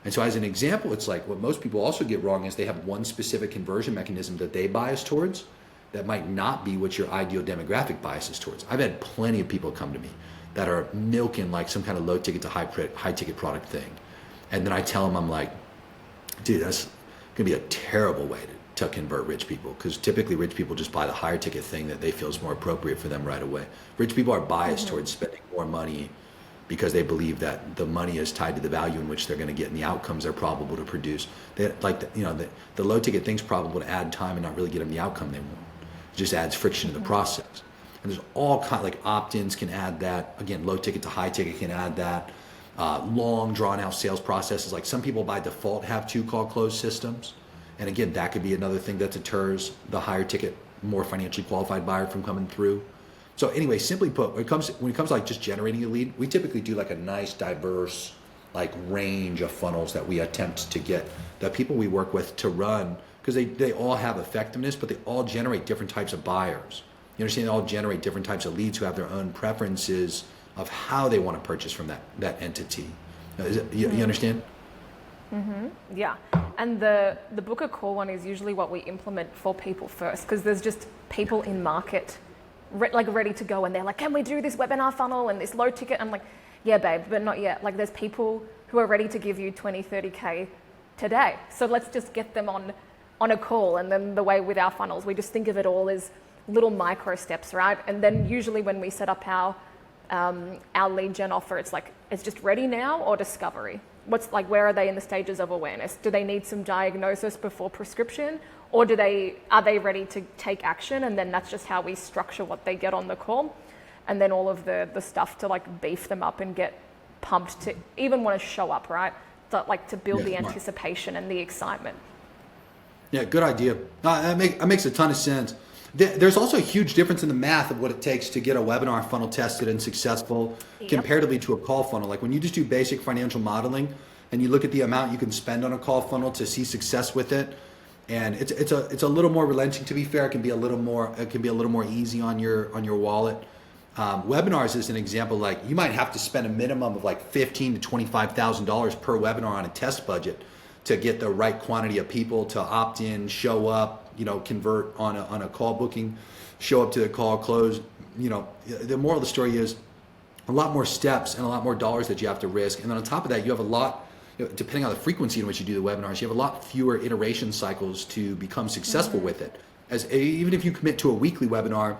And so as an example, it's like what most people also get wrong is they have one specific conversion mechanism that they bias towards that might not be what your ideal demographic biases towards. I've had plenty of people come to me that are milking like some kind of low ticket to high ticket product thing. And then I tell them, I'm like, dude, that's gonna be a terrible way to convert rich people, because typically rich people just buy the higher ticket thing that they feel is more appropriate for them right away. Rich people are biased towards spending more money because they believe that the money is tied to the value in which they're going to get and the outcomes they're probable to produce. They, like the low ticket thing's probable to add time and not really get them the outcome they want. It just adds friction to the process. And there's all kind like opt-ins can add that. Again, low ticket to high ticket can add that. Long drawn out sales processes. Like some people by default have 2 call close systems. And again, that could be another thing that deters the higher ticket, more financially qualified buyer from coming through. So anyway, simply put, when it comes to like just generating a lead, we typically do like a nice diverse like range of funnels that we attempt to get the people we work with to run, because they all have effectiveness, but they all generate different types of buyers. You understand? They all generate different types of leads who have their own preferences of how they want to purchase from that entity. You understand? Mm-hmm. Yeah, and the book a call one is usually what we implement for people first, because there's just people in market ready to go, and they're like, can we do this webinar funnel and this low ticket? I'm like, yeah, babe, but not yet. Like there's people who are ready to give you 20, 30K today. So let's just get them on a call. And then the way with our funnels, we just think of it all as little micro steps, right? And then usually when we set up our lead gen offer, it's like, it's just ready now or discovery. Where are they in the stages of awareness? Do they need some diagnosis before prescription? Or are they ready to take action? And then that's just how we structure what they get on the call. And then all of the stuff to like beef them up and get pumped to even want to show up, right? To build the anticipation and the excitement. Yeah, good idea. That makes a ton of sense. There's also a huge difference in the math of what it takes to get a webinar funnel tested and successful comparatively to a call funnel. Like when you just do basic financial modeling and you look at the amount you can spend on a call funnel to see success with it, and it's a little more relenting. To be fair, it can be a little more easy on your wallet. Webinars is an example. Like you might have to spend a minimum of like $15,000 to $25,000 per webinar on a test budget to get the right quantity of people to opt in, show up, convert on a call booking, show up to the call close. The moral of the story is a lot more steps and a lot more dollars that you have to risk. And then on top of that, you have a lot, depending on the frequency in which you do the webinars, you have a lot fewer iteration cycles to become successful with it. Even if you commit to a weekly webinar,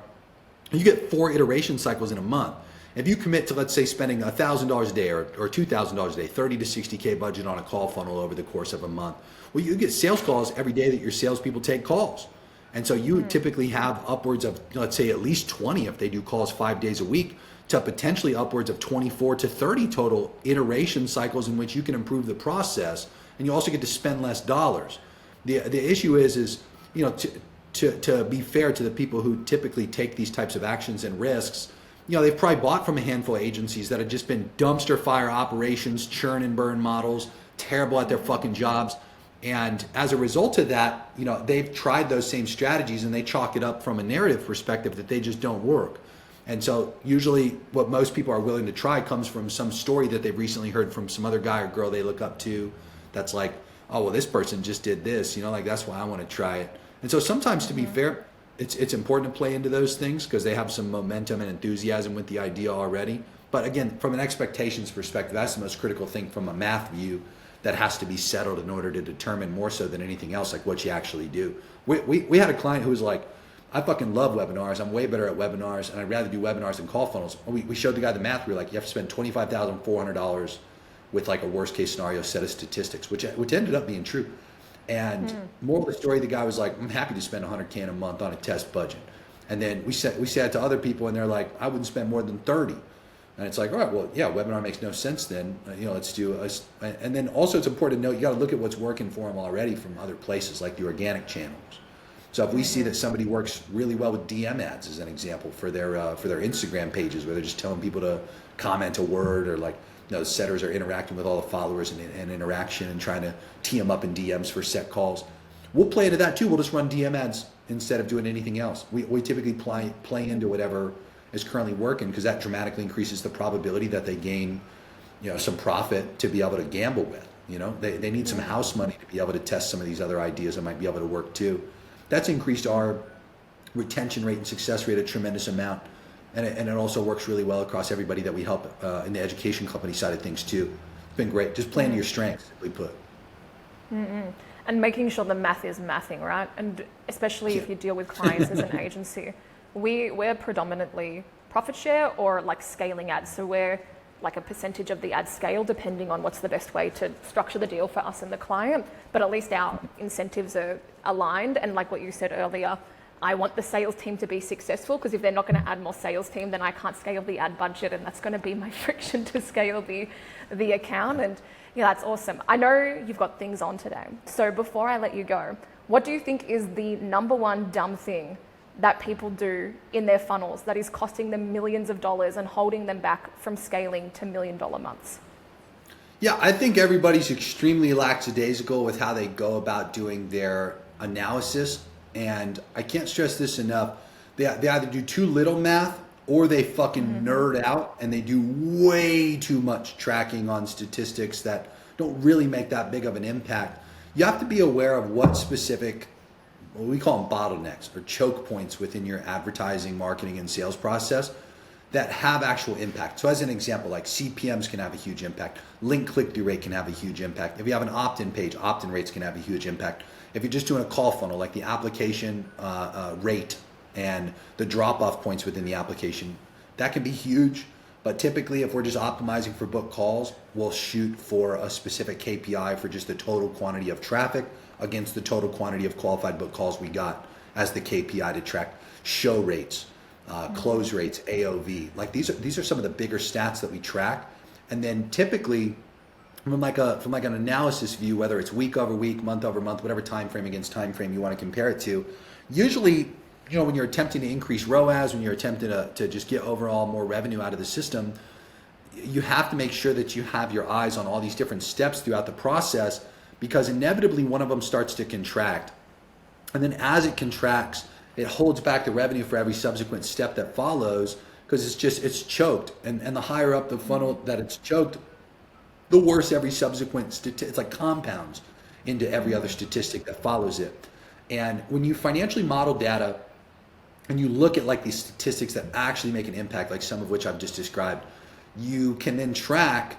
you get 4 iteration cycles in a month. If you commit to, let's say, spending $1,000 a day or $2,000 a day, 30 to 60K budget on a call funnel over the course of a month, well, you get sales calls every day that your salespeople take calls. And so you would typically have upwards of, let's say, at least 20 if they do calls 5 days a week, to potentially upwards of 24 to 30 total iteration cycles in which you can improve the process, and you also get to spend less dollars. The issue is to be fair to the people who typically take these types of actions and risks, they've probably bought from a handful of agencies that have just been dumpster fire operations, churn and burn models, terrible at their fucking jobs. And as a result of that, they've tried those same strategies and they chalk it up from a narrative perspective that they just don't work. And so usually what most people are willing to try comes from some story that they've recently heard from some other guy or girl they look up to that's like, oh, well, this person just did this, that's why I want to try it. And so sometimes, to be fair, it's important to play into those things because they have some momentum and enthusiasm with the idea already. But again, from an expectations perspective, that's the most critical thing from a math view that has to be settled in order to determine more so than anything else, like what you actually do. We had a client who was like, I fucking love webinars. I'm way better at webinars, and I'd rather do webinars than call funnels. We showed the guy the math. We were like, you have to spend $25,400 with like a worst case scenario set of statistics, which ended up being true. And more of the story, the guy was like, I'm happy to spend $100K in a month on a test budget. And then we said to other people, and they're like, I wouldn't spend more than 30. And it's like, all right, well, yeah, webinar makes no sense then. Let's do and then also it's important to note, you got to look at what's working for them already from other places like the organic channels. So if we see that somebody works really well with DM ads as an example for their Instagram pages, where they're just telling people to comment a word, or like, the setters are interacting with all the followers and interaction and trying to tee them up in DMs for set calls. We'll play into that too. We'll just run DM ads instead of doing anything else. We typically play into whatever is currently working, because that dramatically increases the probability that they gain, some profit to be able to gamble with. They need some house money to be able to test some of these other ideas that might be able to work too. That's increased our retention rate and success rate a tremendous amount. And it also works really well across everybody that we help in the education company side of things too. It's been great. Just playing to your strengths, simply put. And making sure the math is mathing, right? And especially if you deal with clients as an agency, we're predominantly profit share or like scaling ads. So we're like a percentage of the ad scale, depending on what's the best way to structure the deal for us and the client. But at least our incentives are aligned. And like what you said earlier, I want the sales team to be successful, because if they're not going to add more sales team, then I can't scale the ad budget, and that's going to be my friction to scale the account. And yeah, that's awesome. I know you've got things on today. So before I let you go, what do you think is the number one dumb thing that people do in their funnels that is costing them millions of dollars and holding them back from scaling to $1 million months? Yeah, I think everybody's extremely lackadaisical with how they go about doing their analysis. And I can't stress this enough. They either do too little math, or they fucking nerd out and they do way too much tracking on statistics that don't really make that big of an impact. You have to be aware of what specific, what we call them bottlenecks or choke points within your advertising, marketing, and sales process that have actual impact. So as an example, like CPMs can have a huge impact. Link click-through rate can have a huge impact. If you have an opt-in page, opt-in rates can have a huge impact. If you're just doing a call funnel, like the application rate and the drop-off points within the application, that can be huge. But typically, if we're just optimizing for book calls, we'll shoot for a specific KPI for just the total quantity of traffic against the total quantity of qualified book calls we got as the KPI to track show rates, close rates, AOV. Like these are some of the bigger stats that we track. And then typically, from like an analysis view, whether it's week over week, month over month, whatever time frame against time frame you want to compare it to, usually, when you're attempting to increase ROAS, when you're attempting to just get overall more revenue out of the system, you have to make sure that you have your eyes on all these different steps throughout the process, because inevitably one of them starts to contract. And then as it contracts, it holds back the revenue for every subsequent step that follows, because it's choked. And the higher up the funnel that it's choked, the worse every subsequent it's like compounds into every other statistic that follows it. And when you financially model data and you look at like these statistics that actually make an impact, like some of which I've just described, you can then track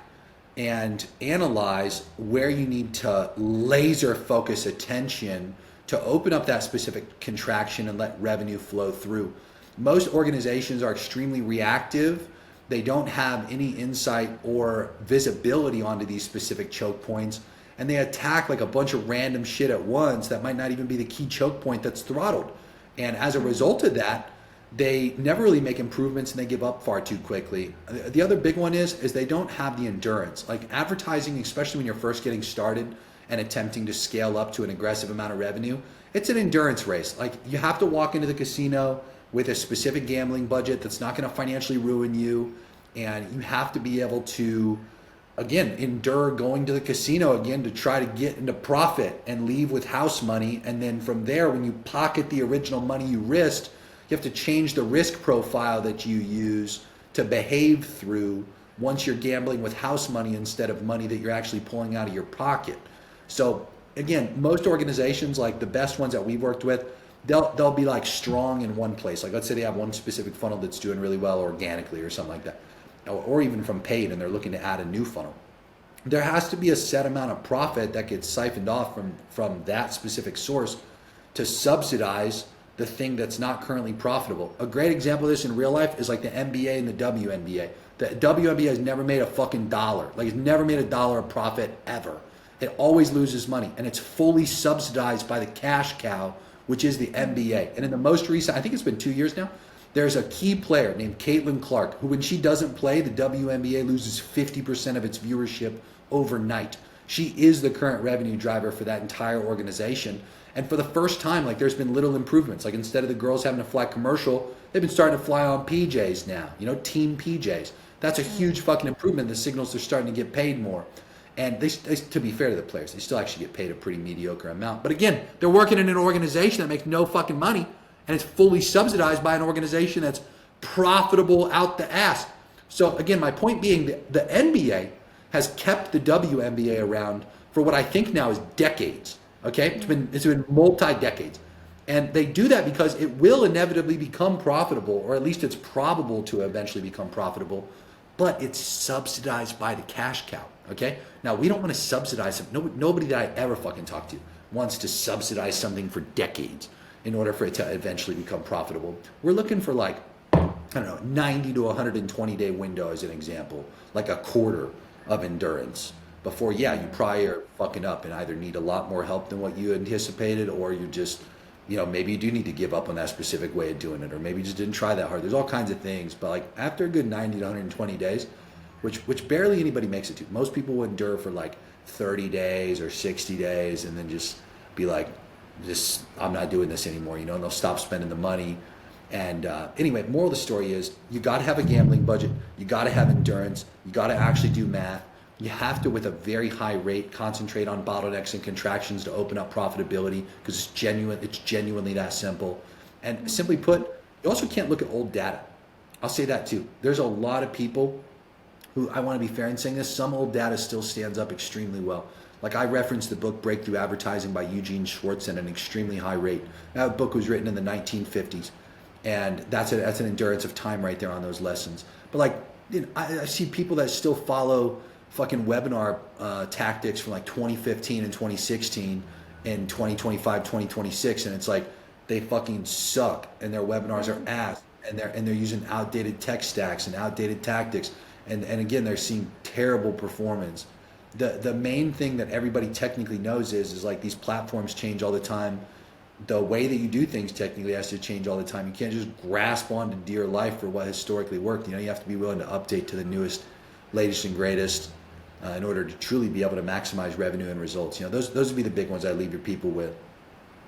and analyze where you need to laser focus attention to open up that specific contraction and let revenue flow through. Most organizations are extremely reactive. They don't have any insight or visibility onto these specific choke points, and they attack like a bunch of random shit at once that might not even be the key choke point that's throttled. And as a result of that, they never really make improvements and they give up far too quickly. The other big one is they don't have the endurance. Like advertising, especially when you're first getting started and attempting to scale up to an aggressive amount of revenue, it's an endurance race. Like you have to walk into the casino with a specific gambling budget that's not going to financially ruin you, and you have to be able to, again, endure going to the casino again to try to get into profit and leave with house money. And then from there, when you pocket the original money you risked, you have to change the risk profile that you use to behave through once you're gambling with house money instead of money that you're actually pulling out of your pocket. So again, most organizations, like the best ones that we've worked with, they'll be like strong in one place. Like let's say they have one specific funnel that's doing really well organically or something like that, or even from paid, and they're looking to add a new funnel. There has to be a set amount of profit that gets siphoned off from that specific source to subsidize the thing that's not currently profitable. A great example of this in real life is like the NBA and the WNBA. The WNBA has never made a fucking dollar. Like it's never made a dollar of profit ever. It always loses money, and it's fully subsidized by the cash cow, which is the NBA. And in the most recent, I think it's been 2 years now, There's a key player named Caitlin Clark, who when she doesn't play, the WNBA loses 50% of its viewership overnight. She is the current revenue driver for that entire organization. And for the first time, like, there's been little improvements. Like, instead of the girls having to fly commercial, they've been starting to fly on PJs now, team PJs. That's a huge fucking improvement. The signals they're starting to get paid more. And they, to be fair to the players, they still actually get paid a pretty mediocre amount. But again, they're working in an organization that makes no fucking money, and it's fully subsidized by an organization that's profitable out the ass. So again, my point being that the NBA has kept the WNBA around for what I think now is decades. Okay, it's been multi-decades, and they do that because it will inevitably become profitable, or at least it's probable to eventually become profitable. But it's subsidized by the cash cow. Okay, now we don't want to subsidize it. Nobody that I ever fucking talk to wants to subsidize something for decades in order for it to eventually become profitable. We're looking for, like, I don't know, 90 to 120 day window as an example, like a quarter of endurance before, you probably are fucking up and either need a lot more help than what you anticipated, or you just, maybe you do need to give up on that specific way of doing it, or maybe you just didn't try that hard. There's all kinds of things, but like after a good 90 to 120 days, which barely anybody makes it to. Most people will endure for like 30 days or 60 days and then just be like, I'm not doing this anymore, and they'll stop spending the money. And anyway, moral of the story is you got to have a gambling budget. You got to have endurance. You got to actually do math. You have to, with a very high rate, concentrate on bottlenecks and contractions to open up profitability, because it's genuinely that simple. And simply put, you also can't look at old data. I'll say that too. There's a lot of people who, I want to be fair in saying this, some old data still stands up extremely well. Like, I referenced the book Breakthrough Advertising by Eugene Schwartz at an extremely high rate. That book was written in the 1950s. And that's an endurance of time right there on those lessons. But like, I see people that still follow fucking webinar tactics from like 2015 and 2016 and 2025, 2026, and it's like they fucking suck and their webinars are ass, and they're using outdated tech stacks and outdated tactics, and again, they're seeing terrible performance. The main thing that everybody technically knows is like these platforms change all the time. The way that you do things technically has to change all the time. You can't just grasp onto dear life for what historically worked. You have to be willing to update to the newest, latest, and greatest in order to truly be able to maximize revenue and results. Those would be the big ones I leave your people with.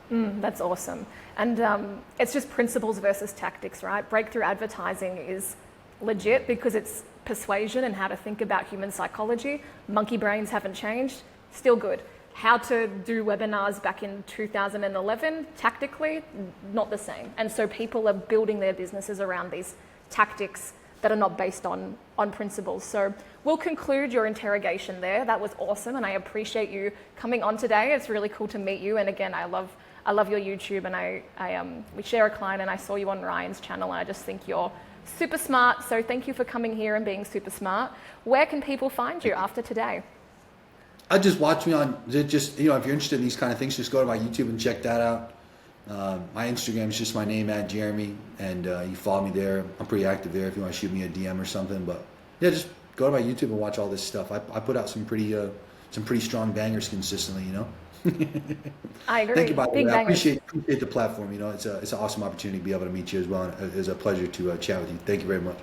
That's awesome. And it's just principles versus tactics, right? Breakthrough advertising is legit because it's persuasion and how to think about human psychology. Monkey brains haven't changed, still good. How to do webinars back in 2011, tactically, not the same. And so people are building their businesses around these tactics that are not based on principles. So we'll conclude your interrogation there. That was awesome, and I appreciate you coming on today. It's really cool to meet you. And again, I love your YouTube, and we share a client, and I saw you on Ryan's channel, and I just think you're super smart. So thank you for coming here and being super smart. Where can people find you after today? Just watch me on, if you're interested in these kind of things, just go to my YouTube and check that out. My Instagram is just my name, @Jeremy, and you follow me there. I'm pretty active there if you want to shoot me a DM or something. But yeah, just go to my YouTube and watch all this stuff. I put out some pretty strong bangers consistently, I agree. Thank you, by the way. I Bangers. appreciate the platform. It's an awesome opportunity to be able to meet you as well. And it's a pleasure to chat with you. Thank you very much.